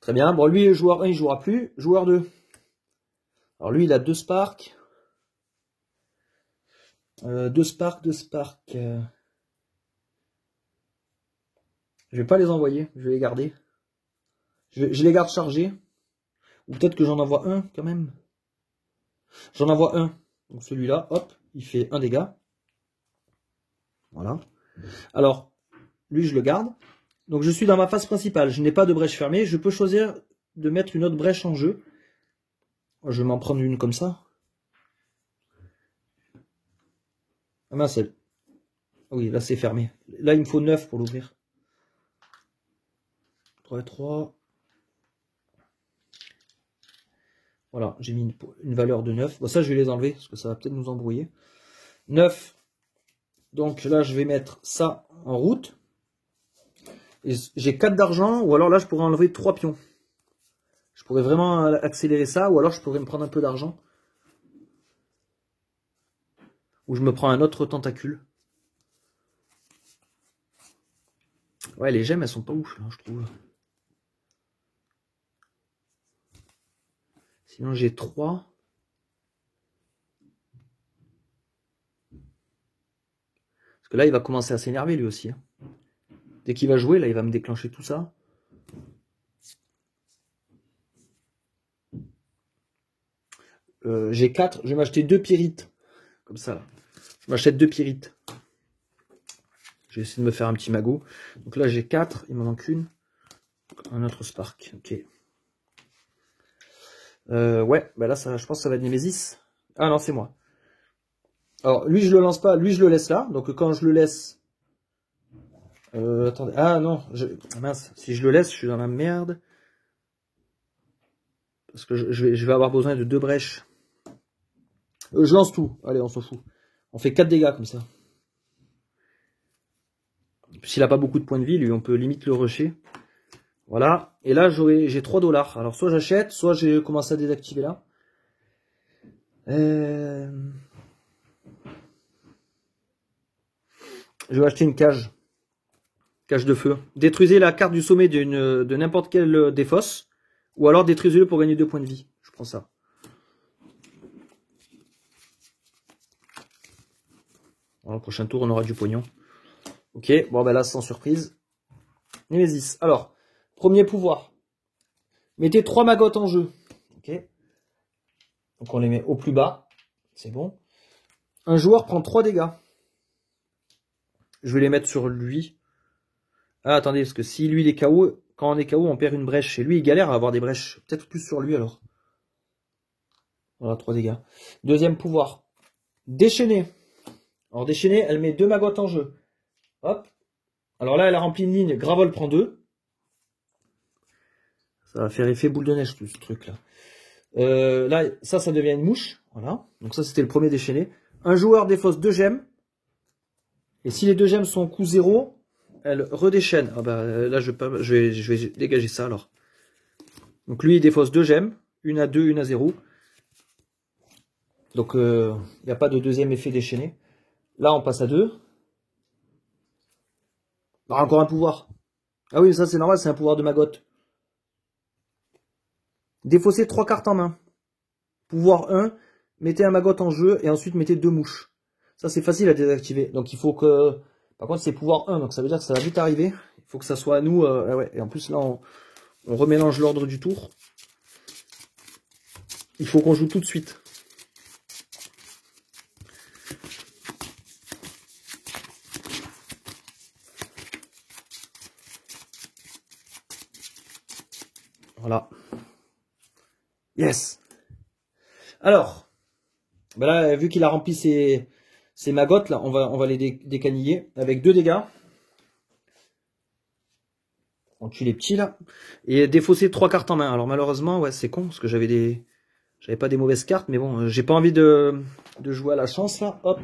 [SPEAKER 1] Très bien. Bon, lui, joueur 1, il jouera plus. Joueur 2. Alors lui, il a 2 sparks. 2 sparks. Je vais pas les envoyer, je vais les garder. Je les garde chargés. Ou peut-être que j'en envoie un quand même. J'en envoie un. Donc celui-là, hop, il fait 1 dégât. Voilà. Alors, lui, je le garde. Donc je suis dans ma phase principale. Je n'ai pas de brèche fermée. Je peux choisir de mettre une autre brèche en jeu. Je vais m'en prendre une comme ça. Ah mince, oui, là c'est fermé. Là, il me faut 9 pour l'ouvrir. 3 et 3. Voilà, j'ai mis une valeur de 9. Bon, ça, je vais les enlever, parce que ça va peut-être nous embrouiller. 9. Donc là, je vais mettre ça en route. J'ai 4 d'argent, ou alors là, je pourrais enlever 3 pions. Je pourrais vraiment accélérer ça, ou alors je pourrais me prendre un peu d'argent. Ou je me prends un autre tentacule. Ouais, les gemmes, elles sont pas ouf, là, je trouve. Sinon, j'ai 3. Parce que là, il va commencer à s'énerver, lui aussi. Hein. Dès qu'il va jouer, là, il va me déclencher tout ça. J'ai 4. Je vais m'acheter 2 pyrites. Comme ça, là. Je m'achète 2 pyrites. Je vais essayer de me faire un petit magot. Donc là, j'ai 4. Il m'en manque une. Un autre spark. Ok. Ouais, bah là, ça, je pense que ça va être Némésis. Ah non, c'est moi. Alors, lui, je le lance pas. Lui, je le laisse là. Donc, quand je le laisse... attendez. Ah non. Ah, mince. Si je le laisse, je suis dans la merde. Parce que je vais avoir besoin de 2 brèches. Je lance tout. Allez, on s'en fout. On fait 4 dégâts comme ça. S'il a pas beaucoup de points de vie, lui, on peut limite le rusher. Voilà. Et là, j'ai 3 $. Alors, soit j'achète, soit j'ai commencé à désactiver là. Je vais acheter une cage. Cage de feu. Détruisez la carte du sommet de n'importe quelle défausse. Ou alors détruisez-le pour gagner 2 points de vie. Je prends ça. Voilà, le prochain tour, on aura du pognon. Ok, bon ben là, sans surprise. Némésis. Alors, premier pouvoir. Mettez 3 magottes en jeu. Ok. Donc on les met au plus bas. C'est bon. Un joueur prend 3 dégâts. Je vais les mettre sur lui. Ah, attendez, parce que si lui il est KO, quand on est KO, on perd une brèche. Et lui, il galère à avoir des brèches. Peut-être plus sur lui alors. Voilà, 3 dégâts. Deuxième pouvoir. Déchaîner. Alors déchaîner, elle met 2 magottes en jeu. Hop. Alors là, elle a rempli une ligne. Gravol prend 2. Ça va faire effet boule de neige, tout ce truc-là. Là, ça devient une mouche. Voilà. Donc ça, c'était le premier déchaîné. Un joueur défausse 2 gemmes. Et si les 2 gemmes sont coût 0, elle redéchaîne. Ah bah là, je vais dégager ça alors. Donc lui, il défausse 2 gemmes. Une à 2, une à 0. Donc il n'y a pas de deuxième effet déchaîné. Là, on passe à 2. Ah, encore un pouvoir. Ah oui, ça c'est normal, c'est un pouvoir de magotte. Défausser 3 cartes en main. Pouvoir 1, mettez un magotte en jeu et ensuite mettez 2 mouches. Ça c'est facile à désactiver. Donc il faut que... Par contre c'est pouvoir 1, donc ça veut dire que ça va vite arriver. Il faut que ça soit à nous. Ouais. Et en plus là on remélange l'ordre du tour. Il faut qu'on joue tout de suite. Voilà. Yes. Alors, ben là, vu qu'il a rempli ses magottes, là, on va les décaniller avec 2 dégâts. On tue les petits là. Et défausser 3 cartes en main. Alors malheureusement, ouais, c'est con, parce que j'avais pas des mauvaises cartes, mais bon, j'ai pas envie de jouer à la chance là. Hop,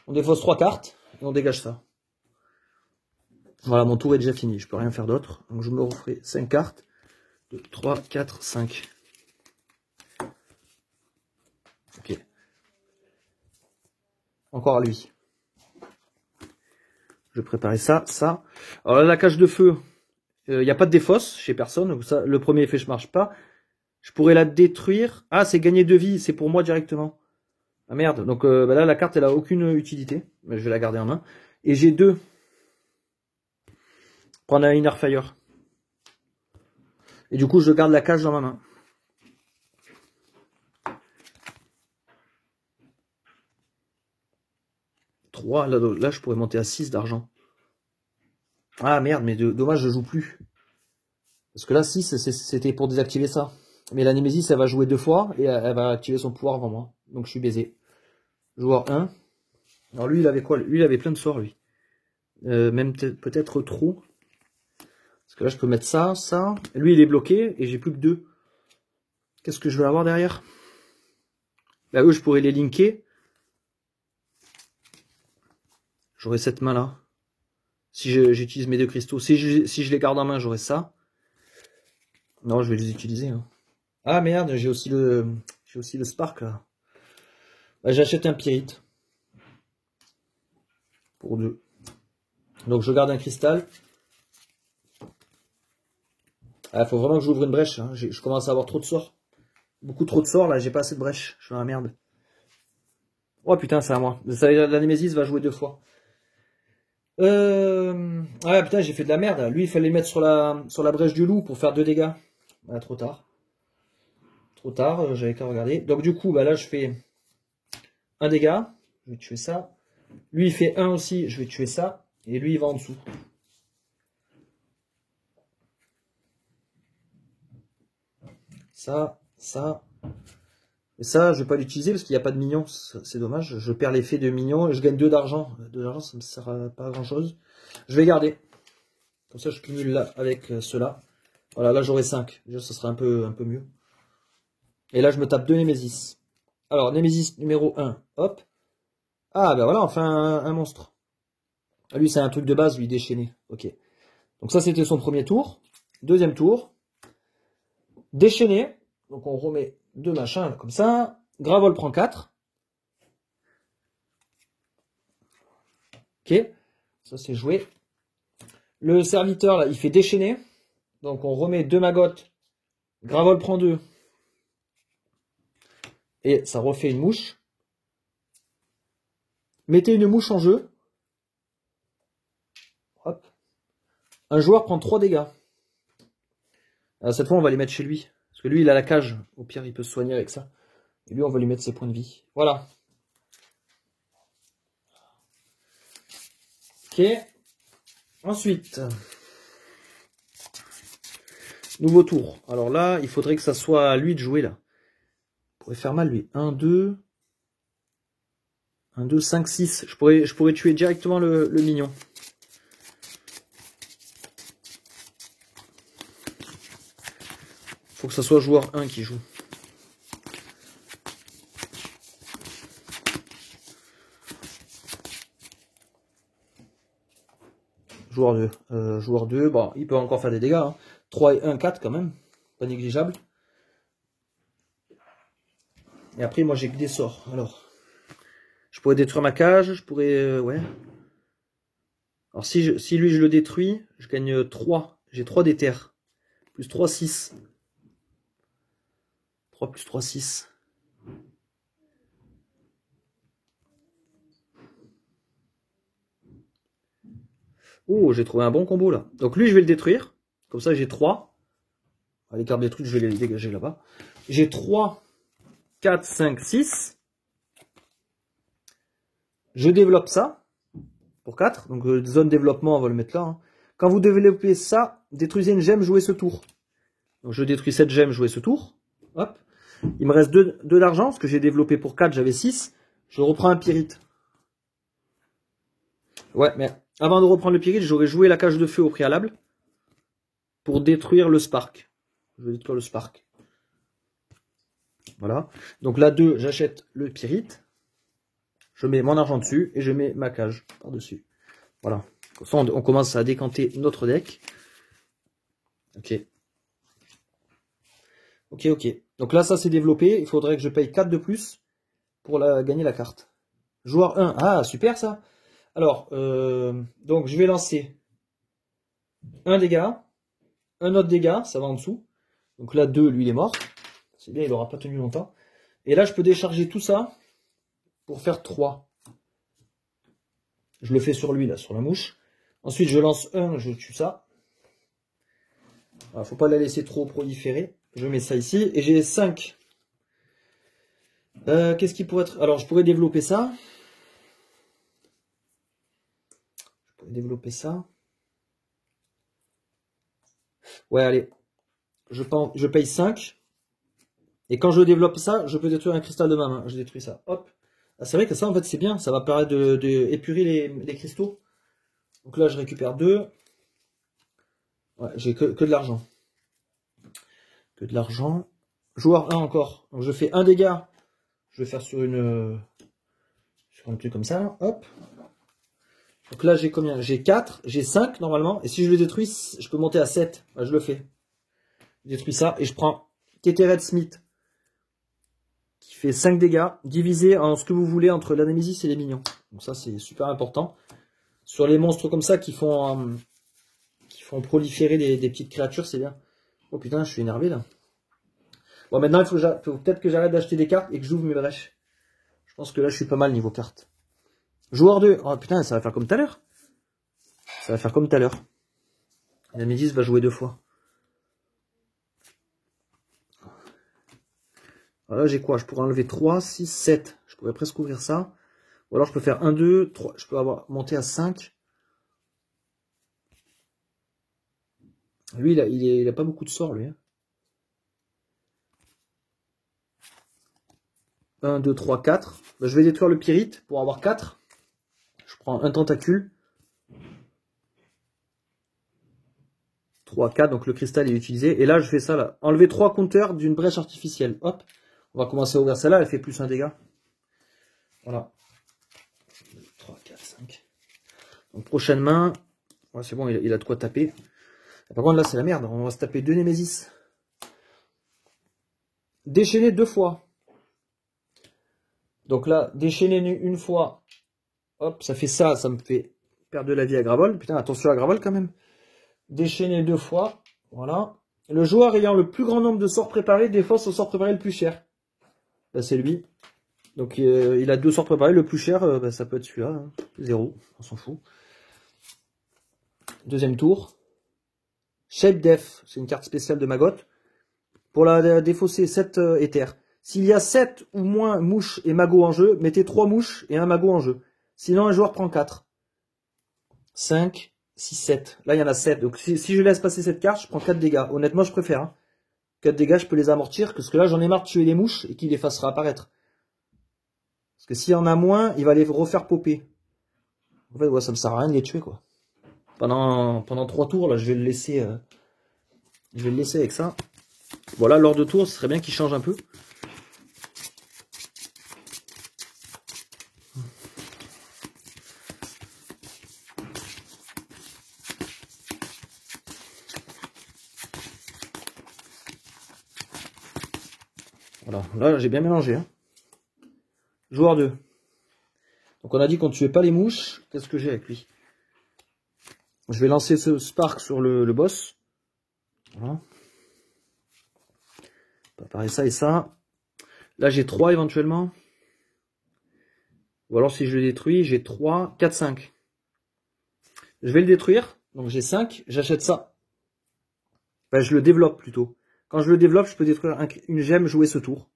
[SPEAKER 1] on défausse 3 cartes et on dégage ça. Voilà, mon tour est déjà fini, je peux rien faire d'autre. Donc je me referai 5 cartes. 2, 3, 4, 5. Ok. Encore à lui. Je vais préparer ça, ça. Alors là, la cage de feu, il n'y a pas de défausse chez personne. Donc ça, le premier effet, je marche pas. Je pourrais la détruire. Ah, c'est gagner 2 vies, c'est pour moi directement. Ah merde, donc bah là, la carte, elle a aucune utilité. Mais je vais la garder en main. Et j'ai 2. Prendre un Inner Fire. Et du coup, je garde la cage dans ma main. 3, là, je pourrais monter à 6 d'argent. Ah merde, mais dommage, je joue plus. Parce que là, 6, c'était pour désactiver ça. Mais la Némésis, elle va jouer 2 fois et elle va activer son pouvoir avant moi. Donc je suis baisé. Joueur 1. Alors lui, il avait quoi? Lui, il avait plein de sorts, lui. Même peut-être trop. Parce que là, je peux mettre ça, ça. Lui, il est bloqué et j'ai plus que 2. Qu'est-ce que je vais avoir derrière? Bah eux, je pourrais les linker. J'aurai cette main-là. Si j'utilise mes 2 cristaux. Si je les garde en main, j'aurai ça. Non, je vais les utiliser. Hein. Ah merde, j'ai aussi le Spark là. Bah, j'achète un Pyrite. Pour 2. Donc je garde un cristal. Ah, faut vraiment que j'ouvre une brèche. Hein. Je commence à avoir trop de sorts. Beaucoup trop de sorts là, j'ai pas assez de brèche. Je suis dans la merde. Oh putain, c'est à moi. La Némésis va jouer 2 fois. Ah putain, j'ai fait de la merde. Lui, il fallait le mettre sur la brèche du loup pour faire 2 dégâts. Ah, trop tard. Trop tard, j'avais qu'à regarder. Donc du coup, bah là, je fais 1 dégât. Je vais tuer ça. Lui, il fait 1 aussi. Je vais tuer ça. Et lui, il va en dessous. Ça, ça. Et ça, je vais pas l'utiliser parce qu'il n'y a pas de minions. C'est dommage. Je perds l'effet de minions et je gagne 2 d'argent. 2 d'argent, ça me sert à pas à grand chose. Je vais garder. Comme ça, je cumule là avec ceux-là. Voilà, là, j'aurai 5. Déjà, ça sera un peu mieux. Et là, je me tape 2 Némésis. Alors, Némésis numéro 1. Hop. Ah, ben voilà, enfin, un monstre. Ah, lui, c'est un truc de base, lui, déchaîné. Ok. Donc ça, c'était son premier tour. Deuxième tour. Déchaîné. Donc on remet 2 machins comme ça. Gravol prend 4. Ok. Ça c'est joué. Le serviteur là, il fait déchaîner. Donc on remet 2 maggottes. Gravol prend 2. Et ça refait une mouche. Mettez une mouche en jeu. Hop. Un joueur prend 3 dégâts. Alors cette fois, on va les mettre chez lui. Parce que lui, il a la cage. Au pire, il peut se soigner avec ça. Et lui, on va lui mettre ses points de vie. Voilà. Ok. Ensuite. Nouveau tour. Alors là, il faudrait que ça soit à lui de jouer là. Il pourrait faire mal lui. 1, 2. 1, 2, 5, 6. Je pourrais tuer directement le mignon. Faut que ça soit joueur 1 qui joue. Joueur 2. Joueur 2, bon, il peut encore faire des dégâts. Hein. 3 et 1, 4 quand même. Pas négligeable. Et après, moi, j'ai que des sorts. Alors, je pourrais détruire ma cage. Je pourrais... ouais. Alors, si lui, je le détruis, je gagne 3. J'ai 3 d'éther. Plus 3, 6. 3 plus 3, 6. Oh, j'ai trouvé un bon combo là. Donc lui, je vais le détruire. Comme ça, j'ai 3. Les cartes détruites, je vais les dégager là-bas. J'ai 3, 4, 5, 6. Je développe ça pour 4. Donc zone développement, on va le mettre là. Hein. Quand vous développez ça, détruisez une gemme, jouez ce tour. Donc je détruis cette gemme, jouez ce tour. Hop. Il me reste 2 d'argent, parce que j'ai développé pour 4, j'avais 6. Je reprends un pyrite. Ouais, mais avant de reprendre le pyrite, j'aurais joué la cage de feu au préalable. Pour détruire le spark. Je vais détruire le spark. Voilà. Donc là, 2, j'achète le pyrite. Je mets mon argent dessus et je mets ma cage par-dessus. Voilà. Comme ça, on commence à décanter notre deck. Ok. Ok, ok. Donc là, ça c'est développé. Il faudrait que je paye 4 de plus pour gagner la carte. Joueur 1. Ah, super ça. Alors, donc je vais lancer un dégât, un autre dégât, ça va en dessous. Donc là, 2, lui il est mort. C'est bien, il n'aura pas tenu longtemps. Et là, je peux décharger tout ça pour faire 3. Je le fais sur lui, là, sur la mouche. Ensuite, je lance 1, je tue ça. Il ne faut pas la laisser trop proliférer. Je mets ça ici. Et j'ai 5. Qu'est-ce qui pourrait être... Alors, je pourrais développer ça. Ouais, allez. Je paye 5. Et quand je développe ça, je peux détruire un cristal de ma main. Je détruis ça. Hop. Ah, c'est vrai que ça, en fait, c'est bien. Ça va permettre de épurer les cristaux. Donc là, je récupère 2. Ouais, j'ai que de l'argent. Que de l'argent. Joueur 1 encore. Donc je fais un dégât. Je vais faire sur un truc comme ça. Hop. Donc là, j'ai combien? J'ai 4. J'ai 5 normalement. Et si je le détruis, je peux monter à 7. Bah, je le fais. Je détruis ça. Et je prends Tethered Smith. Qui fait 5 dégâts. Divisé en ce que vous voulez entre l'Anémésis et les minions. Donc ça, c'est super important. Sur les monstres comme ça qui font proliférer des petites créatures, c'est bien. Oh putain, je suis énervé là. Bon, maintenant, il faut peut-être que j'arrête d'acheter des cartes et que j'ouvre mes brèches. Je pense que là, je suis pas mal niveau cartes. Joueur 2. Oh putain, ça va faire comme tout à l'heure. Ça va faire comme tout à l'heure. La Médis va jouer 2 fois. Voilà, j'ai quoi? Je pourrais enlever 3, 6, 7. Je pourrais presque ouvrir ça. Ou alors je peux faire 1, 2, 3. Je peux monter à 5. Lui, il a pas beaucoup de sorts, lui. Hein. 1, 2, 3, 4. Ben, je vais détruire le pyrite pour avoir 4. Je prends un tentacule. 3, 4. Donc le cristal est utilisé. Et là, je fais ça là. Enlever 3 compteurs d'une brèche artificielle. Hop. On va commencer à ouvrir celle-là. Elle fait plus un dégât. Voilà. 2, 3, 4, 5. Donc prochaine main. Ouais, c'est bon, il a de quoi taper. Par contre, là, c'est la merde. On va se taper 2 Némésis. Déchaîner 2 fois. Donc là, déchaîner une fois. Hop, ça fait ça. Ça me fait perdre de la vie à Gravol. Putain, attention à Gravol quand même. Déchaîner 2 fois. Voilà. Le joueur ayant le plus grand nombre de sorts préparés défausse au sort préparé le plus cher. Là, c'est lui. Donc, il a 2 sorts préparés. Le plus cher, bah, ça peut être celui-là. Hein. 0. On s'en fout. Deuxième tour. Shape Def. C'est une carte spéciale de Maggot. Pour la défausser, 7 éthers. S'il y a 7 ou moins mouches et magots en jeu, mettez 3 mouches et un magot en jeu. Sinon, un joueur prend 4. 5, 6, 7. Là, il y en a 7. Donc, si je laisse passer cette carte, je prends 4 dégâts. Honnêtement, je préfère. Hein. 4 dégâts, je peux les amortir. Parce que là, j'en ai marre de tuer les mouches et qu'il les fasse réapparaître. Parce que s'il y en a moins, il va les refaire popper. En fait, ouais, ça me sert à rien de les tuer, quoi. Pendant 3 tours, là, je vais le laisser avec ça. Voilà, lors de tour, ce serait bien qu'il change un peu. Voilà, là j'ai bien mélangé. Hein. Joueur 2. Donc on a dit qu'on ne tuait pas les mouches. Qu'est-ce que j'ai avec lui? Je vais lancer ce Spark sur le boss. Voilà. Préparer ça et ça. Là j'ai 3 éventuellement. Ou alors si je le détruis, j'ai 3, 4, 5. Je vais le détruire. Donc j'ai 5. J'achète ça. Enfin, je le développe plutôt. Quand je le développe, je peux détruire une gemme, jouer ce tour.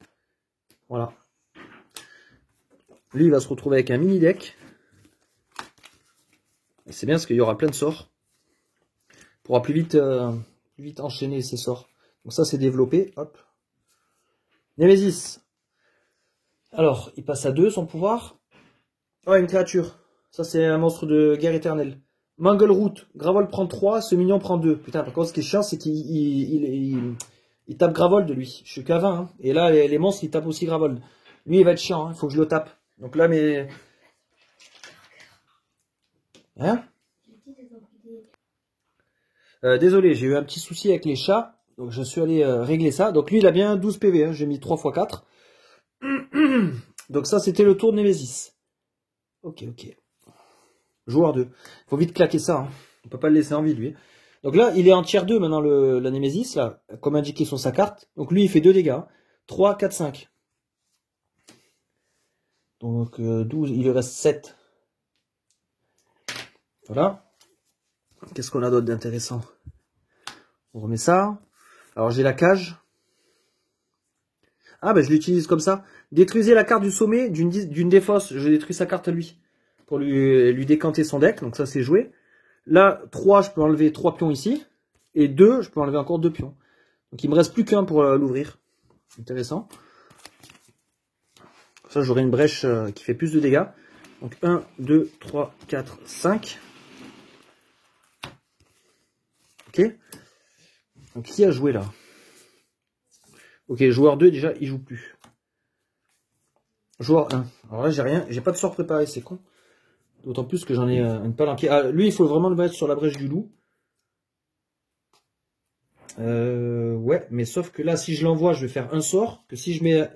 [SPEAKER 1] Voilà. Lui, il va se retrouver avec un mini deck. C'est bien parce qu'il y aura plein de sorts. Il pourra plus vite enchaîner ses sorts. Donc ça, c'est développé. Hop. Némésis. Alors, il passe à 2 son pouvoir. Oh, une créature. Ça, c'est un monstre de guerre éternelle. Mangleroot. Gravol prend 3, ce mignon prend 2. Putain, par contre, ce qui est chiant, c'est qu'il tape Gravol de lui. Je suis qu'à 20. Hein. Et là, les monstres, ils tapent aussi Gravol. Lui, il va être chiant. Il faut que je le tape. Donc là, mais... Hein? Désolé, j'ai eu un petit souci avec les chats. Donc je suis allé régler ça. Donc lui, il a bien 12 PV. Hein. J'ai mis 3 x 4. Donc ça, c'était le tour de Némésis. Ok. Joueur 2. Faut vite claquer ça. Hein. On peut pas le laisser en vie, lui. Donc là, il est en tier 2 maintenant, la Némésis, là, comme indiqué sur sa carte. Donc lui, il fait 2 dégâts. 3, 4, 5. Donc 12, il lui reste 7. Voilà. Qu'est-ce qu'on a d'autre d'intéressant? On remet ça. Alors j'ai la cage. Ah ben je l'utilise comme ça. Détruisez la carte du sommet d'une défausse. Je détruis sa carte à lui. Pour lui décanter son deck. Donc ça c'est joué. Là 3 je peux enlever 3 pions ici. Et 2 je peux enlever encore 2 pions. Donc il me reste plus qu'un pour l'ouvrir. Intéressant. Ça j'aurai une brèche qui fait plus de dégâts. Donc 1, 2, 3, 4, 5. Ok. Donc qui a joué là? Ok, joueur 2 déjà il joue plus. Joueur 1. Alors là j'ai rien, j'ai pas de sort préparé, c'est con. D'autant plus que j'en ai une palanquée. Ah, lui il faut vraiment le mettre sur la brèche du loup. Ouais, mais sauf que là si je l'envoie je vais faire un sort. Que si je mets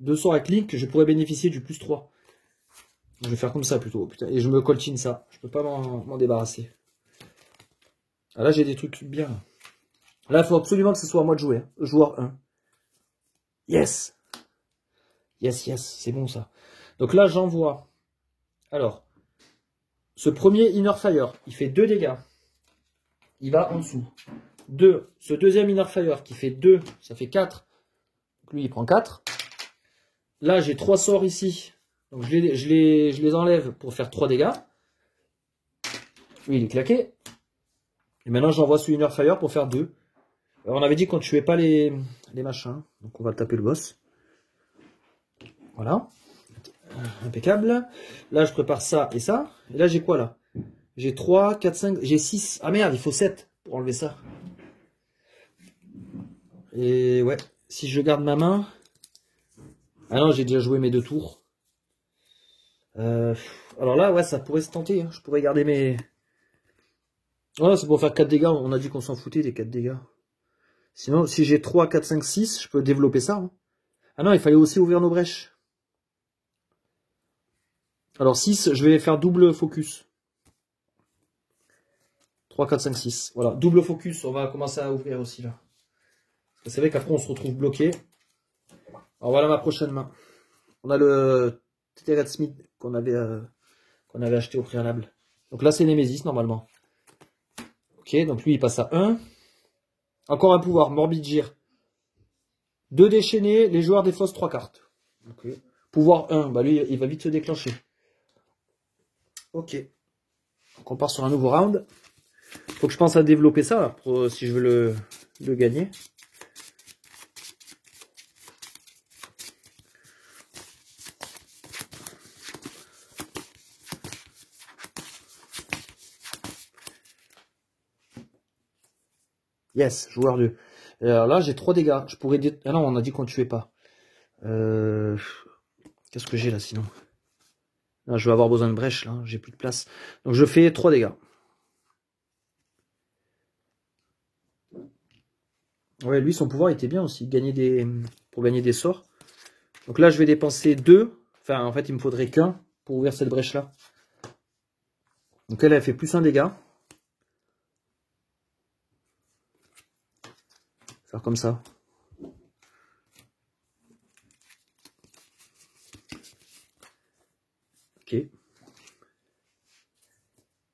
[SPEAKER 1] 2 sorts avec Link, je pourrais bénéficier du plus 3. Je vais faire comme ça plutôt. Putain, et je me coltine ça. Je peux pas m'en débarrasser. Ah, là j'ai des trucs bien. Là il faut absolument que ce soit à moi de jouer. Hein. Joueur 1. Yes. Yes, c'est bon ça. Donc là j'envoie. Alors, ce premier Inner Fire, il fait 2 dégâts. Il va en dessous. 2. Ce deuxième Inner Fire qui fait 2, ça fait 4. Donc lui il prend 4. Là j'ai 3 sorts ici. Donc je les enlève pour faire 3 dégâts. Lui il est claqué. Et maintenant j'envoie ce Inner Fire pour faire 2. Alors, on avait dit qu'on ne tuait pas les machins. Donc on va taper le boss. Voilà. Impeccable. Là je prépare ça et ça. Et là j'ai quoi là? J'ai 3, 4, 5, j'ai 6. Ah merde, il faut 7 pour enlever ça. Et ouais, si je garde ma main... Ah non, j'ai déjà joué mes 2 tours. Alors là, ouais, ça pourrait se tenter. Hein. Je pourrais garder mes Voilà, c'est pour faire 4 dégâts. On a dit qu'on s'en foutait des 4 dégâts. Sinon, si j'ai 3, 4, 5, 6, je peux développer ça. Hein. Ah non, il fallait aussi ouvrir nos brèches. Alors 6, je vais faire double focus. 3, 4, 5, 6. Voilà, double focus. On va commencer à ouvrir aussi là. C'est vrai qu'après on se retrouve bloqué. Alors voilà ma prochaine main. On a le Tethered Smith qu'on avait acheté au préalable. Donc là c'est Nemesis normalement. Ok, donc lui il passe à 1. Encore un pouvoir, Morbid Gir. 2 déchaînés, les joueurs défaussent 3 cartes. Okay. Pouvoir 1, bah lui il va vite se déclencher. Ok. Donc on part sur un nouveau round. Faut que je pense à développer ça là, pour, si je veux le gagner. Yes, joueur 2. Alors là, j'ai 3 dégâts. Je pourrais... Ah non, on a dit qu'on ne tuait pas. Qu'est-ce que j'ai là sinon? Là, je vais avoir besoin de brèche, là. J'ai plus de place. Donc je fais 3 dégâts. Ouais, lui, son pouvoir était bien aussi. Pour gagner des sorts. Donc là, je vais dépenser 2. Enfin, en fait, il me faudrait qu'un pour ouvrir cette brèche-là. Donc elle fait plus 1 dégât. Faire comme ça. Ok.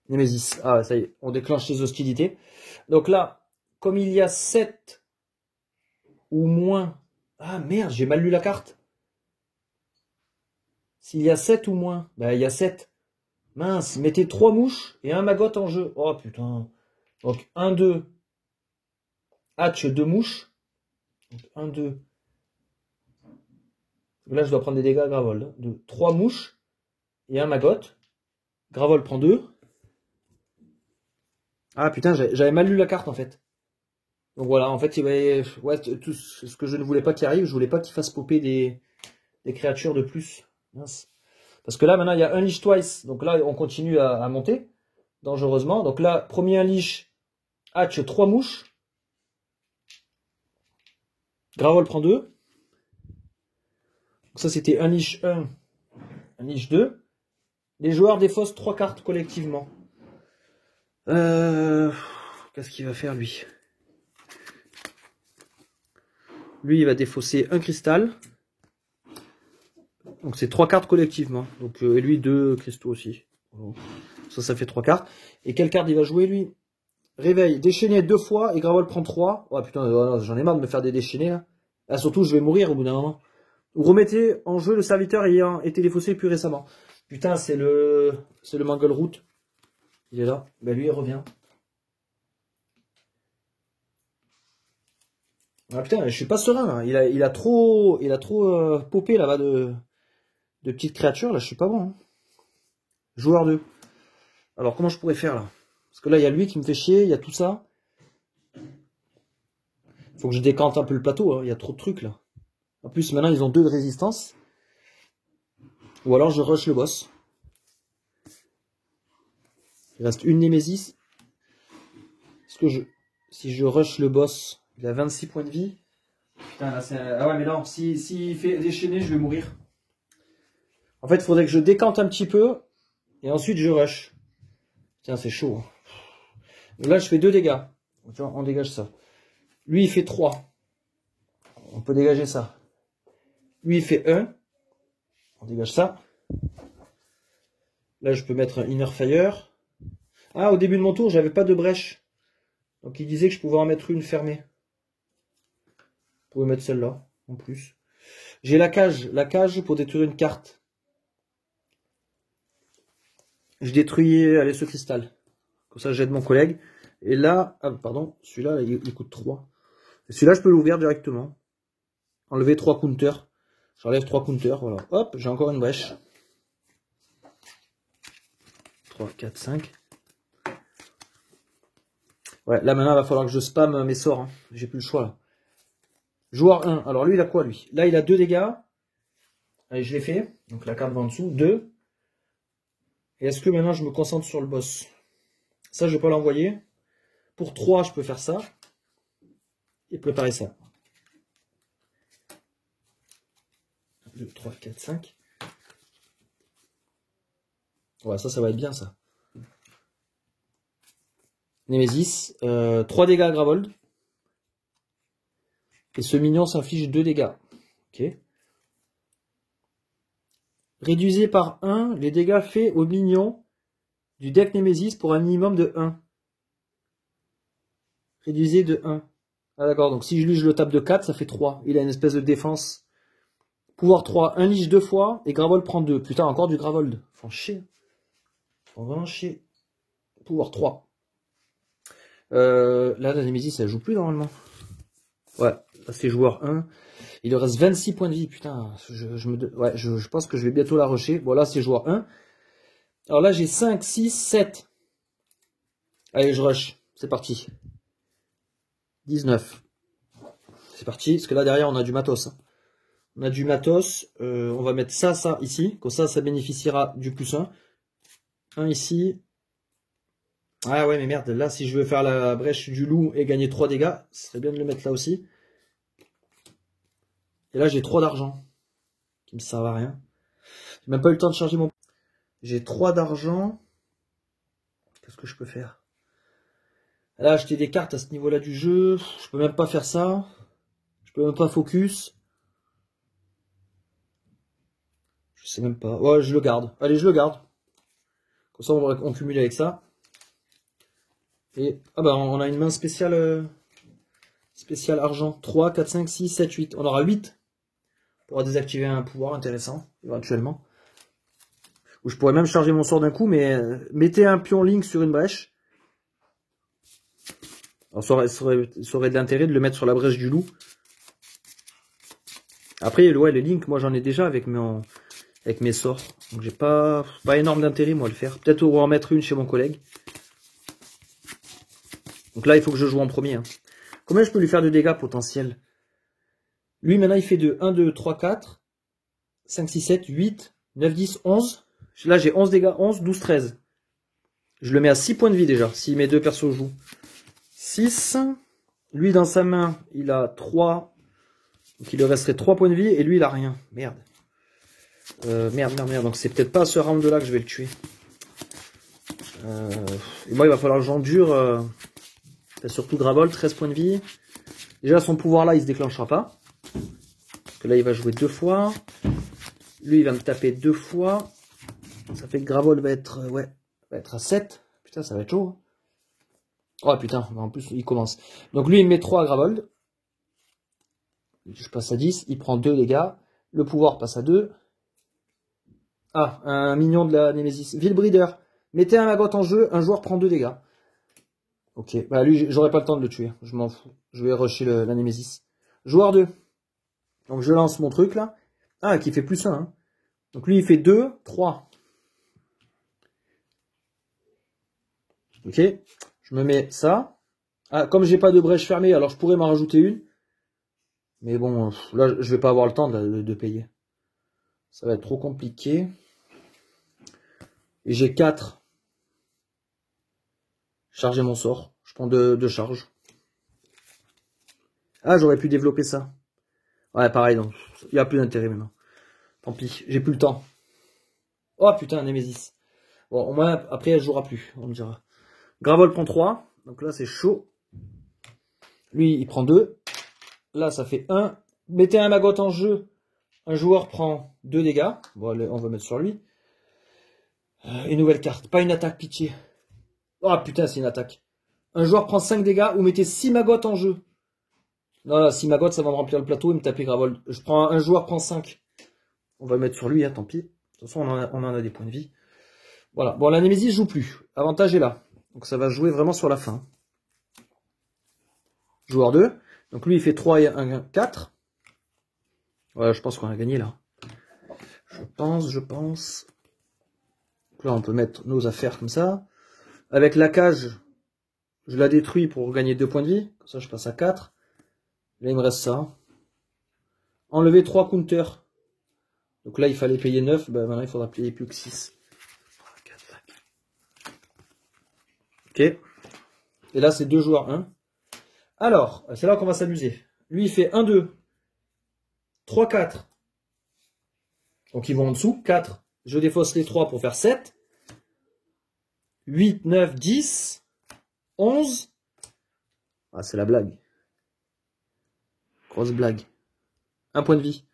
[SPEAKER 1] Nemesis. Ah, ça y est, on déclenche les hostilités. Donc là, comme il y a 7 ou moins... Ah merde, j'ai mal lu la carte. S'il y a 7 ou moins, bah il y a 7. Mince, mettez 3 mouches et un maggot en jeu. Oh putain. Donc 1, 2. Hatch 2 mouches. Donc 1, 2. Là, je dois prendre des dégâts à Gravol. 3 mouches et un maggot. Gravol prend 2. Ah putain, j'avais mal lu la carte en fait. Donc voilà, en fait, il va... ouais, tout ce que je ne voulais pas qu'il arrive, je voulais pas qu'il fasse popper des créatures de plus. Mince. Parce que là, maintenant, il y a un Lich Twice. Donc là, on continue à monter. Dangereusement. Donc là, premier Unleash. Hatch 3 mouches. Gravol prend 2. Donc ça, c'était Unleash 1. Unleash 2. Les joueurs défaussent 3 cartes collectivement. Qu'est-ce qu'il va faire, lui? Lui, il va défausser un cristal. Donc c'est 3 cartes collectivement. Donc et lui 2 cristaux aussi. Ça fait 3 cartes. Et quelle carte il va jouer lui? Réveil, déchaîné 2 fois et Gravol prend 3. Oh putain, j'en ai marre de me faire des déchaînés là. Ah, surtout je vais mourir au bout d'un moment. Vous remettez en jeu le serviteur ayant été défaussé plus récemment. Putain, c'est le Mangle Root. Il est là. Ben lui il revient. Ah putain, je suis pas serein là. Il a trop popé là-bas de petites créatures là, je suis pas bon. Hein. Joueur 2. Alors comment je pourrais faire là? Parce que là il y a lui qui me fait chier, il y a tout ça. Faut que je décante un peu le plateau, hein. Il y a trop de trucs là. En plus maintenant ils ont 2 de résistance. Ou alors je rush le boss. Il reste une Némésis. Est-ce que si je rush le boss, il a 26 points de vie. Putain là c'est... Ah ouais mais non, s'il fait déchaîner, je vais mourir. En fait il faudrait que je décante un petit peu. Et ensuite je rush. Tiens c'est chaud. Hein. Là je fais 2 dégâts. Tu vois, on dégage ça. Lui il fait 3. On peut dégager ça. Lui il fait 1. On dégage ça. Là je peux mettre un Inner Fire. Ah au début de mon tour j'avais pas de brèche. Donc il disait que je pouvais en mettre une fermée. Je pouvais mettre celle-là en plus. J'ai la cage pour détruire une carte. Je détruis allez, ce cristal. Comme ça j'aide mon collègue. Et là, ah pardon, celui-là il coûte 3. Celui-là je peux l'ouvrir directement. Enlever 3 counters. J'enlève 3 counters, voilà. Hop, j'ai encore une brèche. 3, 4, 5. Ouais, là maintenant il va falloir que je spamme mes sorts. Hein. J'ai plus le choix là. Joueur 1. Alors lui il a quoi lui? Là il a 2 dégâts. Allez, je l'ai fait. Donc la carte va en dessous. 2. Et est-ce que maintenant je me concentre sur le boss? Ça je vais pas l'envoyer. pour 3, je peux faire ça. Et préparer ça. 2, 3, 4, 5. Ouais, ça va être bien, ça. Némésis. 3 dégâts à Gravold. Et ce minion s'inflige 2 dégâts. Ok. Réduisez par 1 les dégâts faits au minion du deck Némésis pour un minimum de 1. Réduisez de 1. Ah d'accord, donc si je le tape de 4, ça fait 3. Il a une espèce de défense. Pouvoir 3, 1 liche 2 fois, et Gravold prend 2. Putain, encore du Gravold. Faut en chier. Faut vraiment chier. Pouvoir 3. Là, la Némésis, ça joue plus normalement. Ouais, là c'est joueur 1. Il lui reste 26 points de vie. Putain, je pense que je vais bientôt la rusher. Bon, là c'est joueur 1. Alors là, j'ai 5, 6, 7. Allez, je rush. C'est parti. 19. C'est parti, parce que là derrière, on a du matos. Hein. On a du matos. On va mettre ça ici. Comme ça bénéficiera du plus 1. 1 ici. Ah ouais, mais merde, là, si je veux faire la brèche du loup et gagner 3 dégâts, ce serait bien de le mettre là aussi. Et là, j'ai 3 d'argent. Qui me servent à rien. J'ai même pas eu le temps de charger mon... J'ai 3 d'argent. Qu'est-ce que je peux faire? Là, acheter des cartes à ce niveau-là du jeu. Je peux même pas faire ça. Je peux même pas focus. Je sais même pas. Ouais, je le garde. Allez, je le garde. Comme ça, on cumule avec ça. Et ah bah, on a une main spéciale, spéciale argent. 3, 4, 5, 6, 7, 8. On aura 8. On pourra désactiver un pouvoir intéressant, éventuellement. Ou je pourrais même charger mon sort d'un coup, mais mettez un pion Link sur une brèche. Alors ça aurait de l'intérêt de le mettre sur la brèche du loup. Après, ouais, le Link, moi j'en ai déjà avec mes sorts. Donc j'ai pas énorme d'intérêt moi à le faire. Peut-être en mettre une chez mon collègue. Donc là, il faut que je joue en premier. Hein. Combien je peux lui faire de dégâts potentiels? Lui, maintenant, il fait de 1, 2, 3, 4, 5, 6, 7, 8, 9, 10, 11. Là, j'ai 11 dégâts. 11, 12, 13. Je le mets à 6 points de vie déjà, si mes deux persos jouent. 6. Lui, dans sa main, il a 3. Donc, il lui resterait 3 points de vie. Et lui, il a rien. Merde. Merde. Donc, c'est peut-être pas à ce round-là que je vais le tuer. Et moi, il va falloir que j'endure... surtout Gravold, 13 points de vie. Déjà, son pouvoir là, il se déclenchera pas. Parce que là, il va jouer 2 fois. Lui, il va me taper 2 fois. Ça fait que Gravold va être, va être à 7. Putain, ça va être chaud. Oh putain, en plus, il commence. Donc lui, il met 3 à Gravold. Je passe à 10. Il prend 2 dégâts. Le pouvoir passe à 2. Ah, un minion de la Némésis. Villebreeder. Mettez un Maggot en jeu. Un joueur prend 2 dégâts. Ok, bah lui, j'aurai pas le temps de le tuer. Je m'en fous. Je vais rusher la Némésis. Joueur 2. Donc je lance mon truc là. Ah, qui fait plus 1. Hein. Donc lui, il fait 2, 3. Ok, je me mets ça. Ah, comme j'ai pas de brèche fermée, alors je pourrais m'en rajouter une. Mais bon, là, je vais pas avoir le temps de payer. Ça va être trop compliqué. Et j'ai 4. Charger mon sort. Je prends 2 charges. Ah, j'aurais pu développer ça. Ouais, pareil, donc il n'y a plus d'intérêt maintenant. Tant pis, j'ai plus le temps. Oh putain, Némésis. Bon, au moins, après, elle jouera plus, on me dira. Gravold prend 3. Donc là, c'est chaud. Lui, il prend 2. Là, ça fait 1. Mettez un Maggot en jeu. Un joueur prend 2 dégâts. Bon, allez, on va mettre sur lui. Une nouvelle carte. Pas une attaque, pitié. Oh putain, c'est une attaque. Un joueur prend 5 dégâts ou mettez 6 Maggots en jeu. Non, là, 6 Maggots, ça va me remplir le plateau et me taper Gravold. Un joueur prend 5. On va le mettre sur lui, hein, tant pis. De toute façon, on en a des points de vie. Voilà. Bon, la Némésis joue plus. Avantage est là. Donc ça va jouer vraiment sur la fin. Joueur 2. Donc lui, il fait 3 et 1, 4. Ouais, je pense qu'on a gagné là. Je pense. Donc là, on peut mettre nos affaires comme ça. Avec la cage, je la détruis pour gagner 2 points de vie. Comme ça, je passe à 4. Là, il me reste ça. Enlever 3 counters. Donc là, il fallait payer 9. Ben, maintenant, il faudra payer plus que 6. Ok. Et là, c'est 2 joueurs 1. Alors, c'est là qu'on va s'amuser. Lui, il fait 1, 2, 3, 4. Donc, ils vont en dessous. 4. Je défausse les 3 pour faire 7. 8, 9, 10, 11. Ah, c'est la blague. Grosse blague. Un point de vie.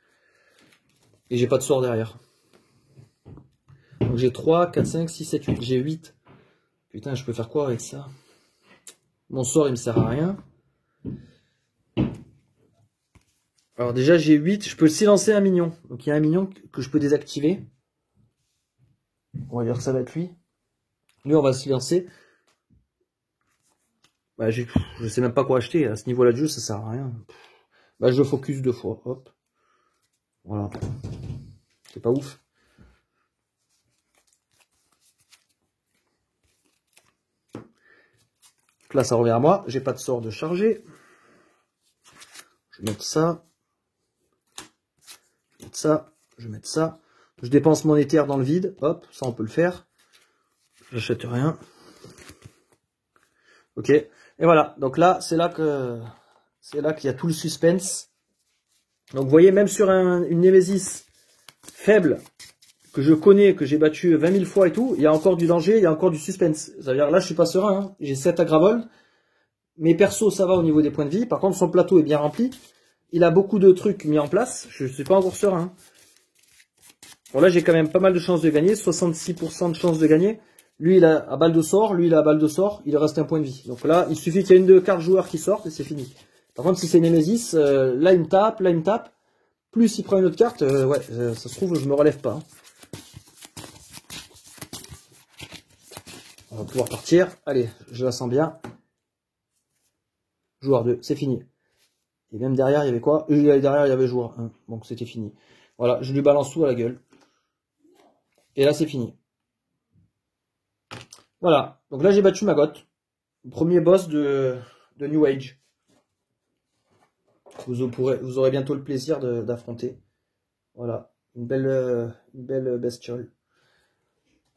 [SPEAKER 1] Et j'ai pas de sort derrière. Donc j'ai 3, 4, 5, 6, 7, 8. J'ai 8. Putain, je peux faire quoi avec ça? Mon sort, il me sert à rien. Alors déjà, j'ai 8. Je peux silencer un minion. Donc il y a un minion que je peux désactiver. On va dire que ça va être lui. Lui, on va silencer. Bah, je sais même pas quoi acheter. À ce niveau-là de jeu, ça sert à rien. Bah, je focus 2 fois. Hop. Voilà. C'est pas ouf. Donc là, ça revient à moi. J'ai pas de sort de charger. Je vais mettre ça. Je vais mettre ça. Je vais mettre ça. Je dépense mon éther dans le vide. Hop, ça on peut le faire. J'achète rien. Ok. Et voilà. Donc là, c'est là qu'il y a tout le suspense. Donc vous voyez, même sur une Némésis faible, que je connais, que j'ai battu 20 000 fois et tout, il y a encore du danger, il y a encore du suspense. Ça veut dire, là, je suis pas serein. Hein. J'ai 7 aggravold. Mes persos, ça va au niveau des points de vie. Par contre, son plateau est bien rempli. Il a beaucoup de trucs mis en place. Je suis pas encore serein. Bon, là, j'ai quand même pas mal de chances de gagner. 66% de chances de gagner. Lui, il a à balle de sort. Lui, il a à balle de sort. Il reste un point de vie. Donc là, il suffit qu'il y ait une de cartes joueurs qui sortent et c'est fini. Par contre, si c'est Nemesis, là, il me tape. Là, il me tape. Plus il prend une autre carte, ouais, ça se trouve, je me relève pas. Hein. On va pouvoir partir. Allez, je la sens bien. Joueur 2, c'est fini. Et même derrière, il y avait quoi? Derrière, il y avait joueur 1. Donc c'était fini. Voilà, je lui balance tout à la gueule. Et là, c'est fini. Voilà. Donc là, j'ai battu Maggot. Premier boss de New Age. Vous aurez bientôt le plaisir d'affronter. Voilà. Une belle bestiole.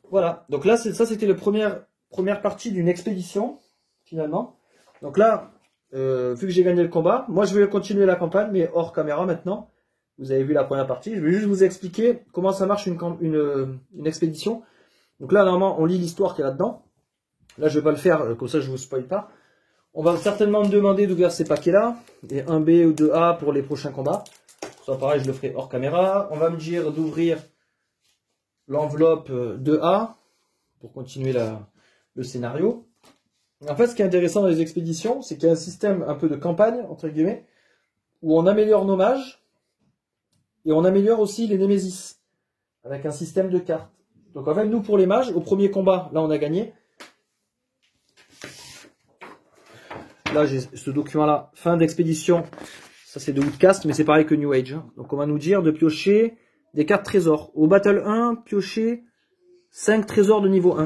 [SPEAKER 1] Voilà. Donc là, ça, c'était la première partie d'une expédition, finalement. Donc là, vu que j'ai gagné le combat, moi je vais continuer la campagne, mais hors caméra maintenant. Vous avez vu la première partie. Je vais juste vous expliquer comment ça marche une expédition. Donc là, normalement, on lit l'histoire qui est là-dedans. Là, je vais pas le faire, comme ça je vous spoil pas. On va certainement me demander d'ouvrir ces paquets-là. Et 1B ou 2A pour les prochains combats. Ça, pareil, je le ferai hors caméra. On va me dire d'ouvrir l'enveloppe 2A pour continuer le scénario. En fait, ce qui est intéressant dans les expéditions, c'est qu'il y a un système un peu de campagne, entre guillemets, où on améliore nos mages, et on améliore aussi les Némésis, avec un système de cartes. Donc en fait, nous, pour les mages, au premier combat, là, on a gagné. Là, j'ai ce document-là, fin d'expédition. Ça, c'est de Woodcast, mais c'est pareil que New Age. Hein. Donc on va nous dire de piocher des cartes trésors. Au Battle 1, piocher 5 trésors de niveau 1.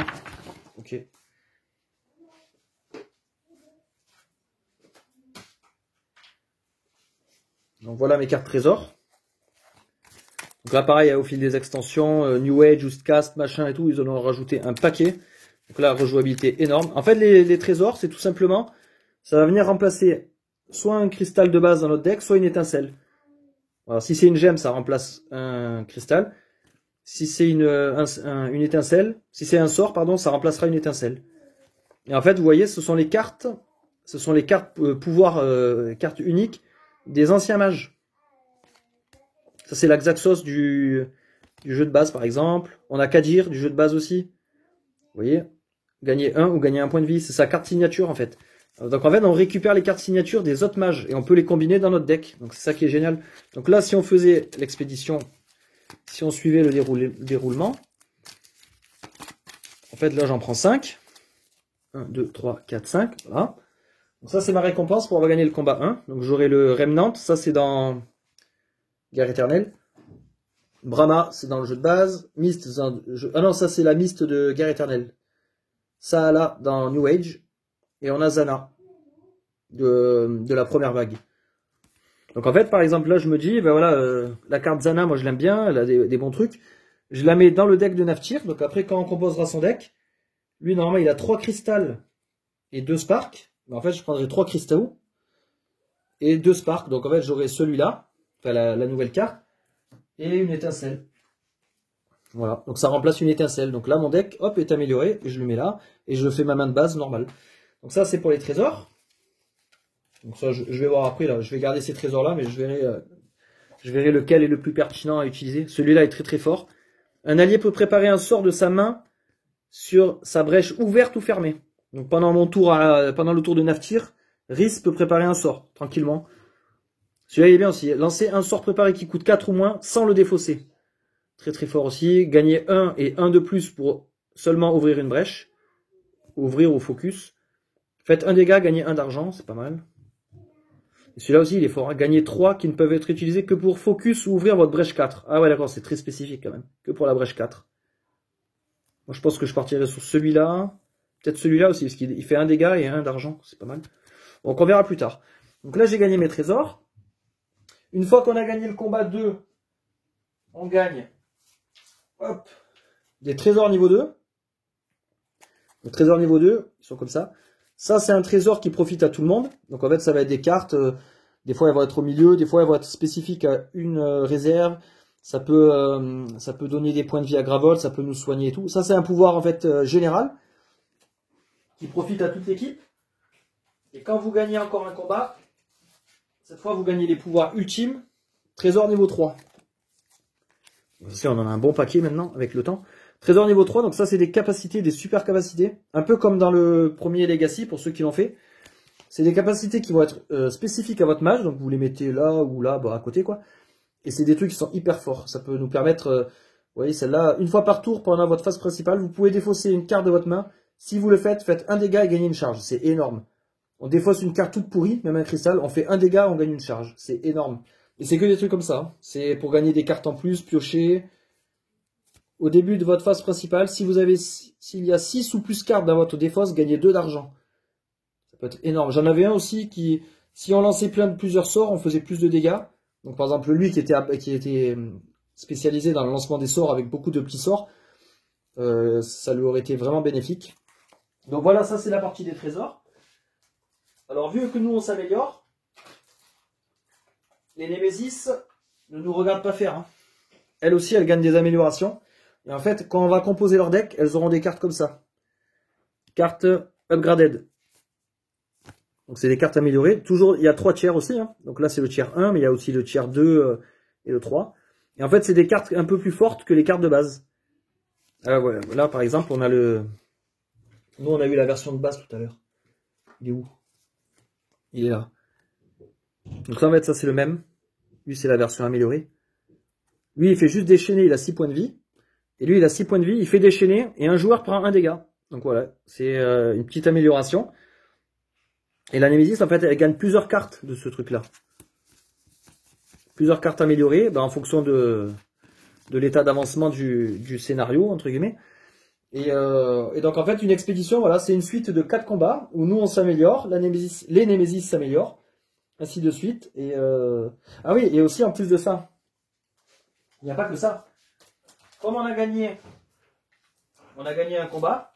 [SPEAKER 1] Ok. Donc voilà mes cartes trésors. Donc là pareil, au fil des extensions, New Age, Woodcast, machin et tout, ils en ont rajouté un paquet. Donc là, rejouabilité énorme. En fait, les trésors, c'est tout simplement, ça va venir remplacer soit un cristal de base dans notre deck, soit une étincelle. Alors si c'est une gemme, ça remplace un cristal. Si c'est une étincelle, si c'est un sort, pardon, ça remplacera une étincelle. Et en fait, vous voyez, ce sont les cartes pouvoir, cartes uniques des anciens mages. Ça, c'est la Xaxos du jeu de base, par exemple. On a Kadir du jeu de base aussi. Vous voyez, gagner 1 ou gagner un point de vie, c'est sa carte signature, en fait. Donc, en fait, on récupère les cartes signatures des autres mages et on peut les combiner dans notre deck. Donc, c'est ça qui est génial. Donc là, si on faisait l'expédition, si on suivait le déroulement, en fait, là, j'en prends 5. 1, 2, 3, 4, 5. Voilà. Donc ça, c'est ma récompense pour avoir gagné le combat 1. Donc j'aurai le Remnant. Ça, c'est dans Guerre éternelle. Brahma, c'est dans le jeu de base. Mist, ah non, ça, c'est la Mist de Guerre éternelle. Ça, là, dans New Age. Et on a Zana de la première vague. Donc en fait, par exemple, là, je me dis, ben voilà, la carte Zana, moi, je l'aime bien. Elle a des bons trucs. Je la mets dans le deck de Naftir. Donc après, quand on composera son deck, lui, normalement, il a 3 cristals. et 2 sparks. En fait, je prendrai 3 cristaux et 2 sparks. Donc en fait, j'aurai celui-là, enfin la nouvelle carte, et une étincelle. Voilà, donc ça remplace une étincelle. Donc là, mon deck, hop, est amélioré, et je le mets là, et je fais ma main de base normale. Donc ça, c'est pour les trésors. Donc ça, je vais voir après, là, je vais garder ces trésors-là, mais je verrai lequel est le plus pertinent à utiliser. Celui-là est très très fort. Un allié peut préparer un sort de sa main sur sa brèche ouverte ou fermée. Donc pendant le tour de Naftir, Rhys peut préparer un sort, tranquillement. Celui-là, il est bien aussi. Lancer un sort préparé qui coûte 4 ou moins, sans le défausser. Très très fort aussi. Gagner 1 et 1 de plus pour seulement ouvrir une brèche. Ouvrir ou focus. Faites un dégât, gagnez 1 d'argent, c'est pas mal. Celui-là aussi, il est fort. Hein. Gagner 3 qui ne peuvent être utilisés que pour focus ou ouvrir votre brèche 4. Ah ouais, d'accord, c'est très spécifique quand même. Que pour la brèche 4. Moi, je pense que je partirai sur celui-là. Peut-être celui-là aussi, parce qu'il fait 1 dégât et 1 d'argent. C'est pas mal. Donc, on verra plus tard. Donc là, j'ai gagné mes trésors. Une fois qu'on a gagné le combat 2, on gagne hop, des trésors niveau 2. Les trésors niveau 2, ils sont comme ça. Ça, c'est un trésor qui profite à tout le monde. Donc en fait, ça va être des cartes. Des fois, elles vont être au milieu. Des fois, elles vont être spécifiques à une réserve. Ça peut donner des points de vie à Gravol. Ça peut nous soigner et tout. Ça, c'est un pouvoir en fait général qui profite à toute l'équipe. Et quand vous gagnez encore un combat, cette fois, vous gagnez les pouvoirs ultimes. Trésor niveau 3. Ici, on en a un bon paquet maintenant avec le temps. Trésor niveau 3, donc ça c'est des capacités, des super capacités. Un peu comme dans le premier Legacy, pour ceux qui l'ont fait. C'est des capacités qui vont être spécifiques à votre mage, donc vous les mettez là ou là, bah, à côté quoi. Et c'est des trucs qui sont hyper forts. Ça peut nous permettre, vous voyez celle-là, une fois par tour pendant votre phase principale, vous pouvez défausser une carte de votre main. Si vous le faites, faites un dégât et gagnez une charge. C'est énorme. On défausse une carte toute pourrie, même un cristal, on fait un dégât, on gagne une charge. C'est énorme. Et c'est que des trucs comme ça. Hein. C'est pour gagner des cartes en plus, piocher. Au début de votre phase principale, s'il y a 6 ou plus cartes dans votre défausse, gagnez 2 d'argent. Ça peut être énorme. J'en avais un aussi qui, si on lançait plusieurs sorts, on faisait plus de dégâts. Donc par exemple, lui qui était spécialisé dans le lancement des sorts avec beaucoup de petits sorts, ça lui aurait été vraiment bénéfique. Donc voilà, ça c'est la partie des trésors. Alors vu que nous on s'améliore, les Némésis ne nous regardent pas faire. Hein. Elles aussi, elles gagnent des améliorations. Et en fait, quand on va composer leur deck, elles auront des cartes comme ça. Cartes upgraded. Donc c'est des cartes améliorées. Toujours, il y a 3 tiers aussi. Hein. Donc là, c'est le tiers 1, mais il y a aussi le tiers 2 et le 3. Et en fait, c'est des cartes un peu plus fortes que les cartes de base. Voilà. Là, par exemple, on a le... Nous, on a eu la version de base tout à l'heure. Il est où? Il est là. Donc là, en fait, ça, c'est le même. Lui, c'est la version améliorée. Lui, il fait juste déchaîner, il a 6 points de vie. Et lui, il a 6 points de vie, il fait déchaîner, et un joueur prend un dégât. Donc voilà, c'est une petite amélioration. Et la Némésis, en fait, elle gagne plusieurs cartes de ce truc-là. Plusieurs cartes améliorées, en fonction de l'état d'avancement du scénario, entre guillemets. Et donc, en fait, une expédition, voilà, c'est une suite de 4 combats, où nous, on s'améliore, les Némésis s'améliorent, ainsi de suite. Et ah oui, et aussi, en plus de ça, il n'y a pas que ça. Comme on a gagné un combat,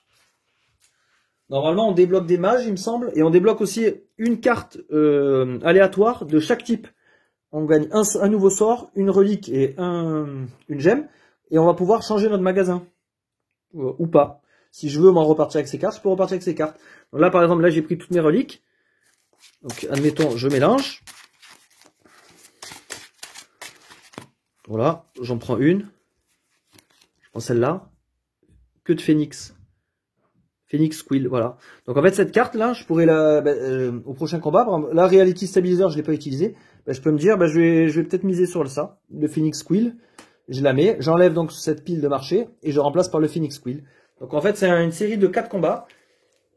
[SPEAKER 1] normalement on débloque des mages, il me semble, et on débloque aussi une carte aléatoire de chaque type. On gagne un nouveau sort, une relique et une gemme, et on va pouvoir changer notre magasin. Ou pas. Si je veux m'en repartir avec ces cartes, je peux repartir avec ces cartes. Donc là par exemple, là j'ai pris toutes mes reliques. Donc admettons, je mélange. Voilà, j'en prends une. Celle-là, que de Phoenix. Phoenix Quill, voilà. Donc en fait, cette carte-là, je pourrais au prochain combat, par exemple, la Reality Stabilizer, je ne l'ai pas utilisé. Je peux me dire, je vais peut-être miser sur ça, le Phoenix Quill. Je la mets, j'enlève donc cette pile de marché et je remplace par le Phoenix Quill. Donc en fait, c'est une série de 4 combats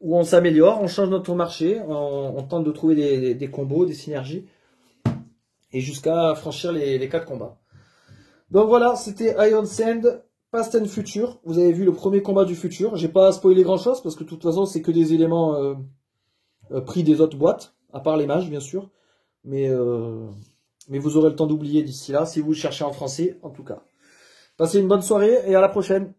[SPEAKER 1] où on s'améliore, on change notre marché, on tente de trouver des combos, des synergies, et jusqu'à franchir les 4 combats. Donc voilà, c'était Iron Sand. Past and Future, vous avez vu le premier combat du futur. J'ai pas spoilé grand chose parce que de toute façon c'est que des éléments pris des autres boîtes, à part les mages bien sûr. Mais vous aurez le temps d'oublier d'ici là si vous le cherchez en français en tout cas. Passez une bonne soirée et à la prochaine.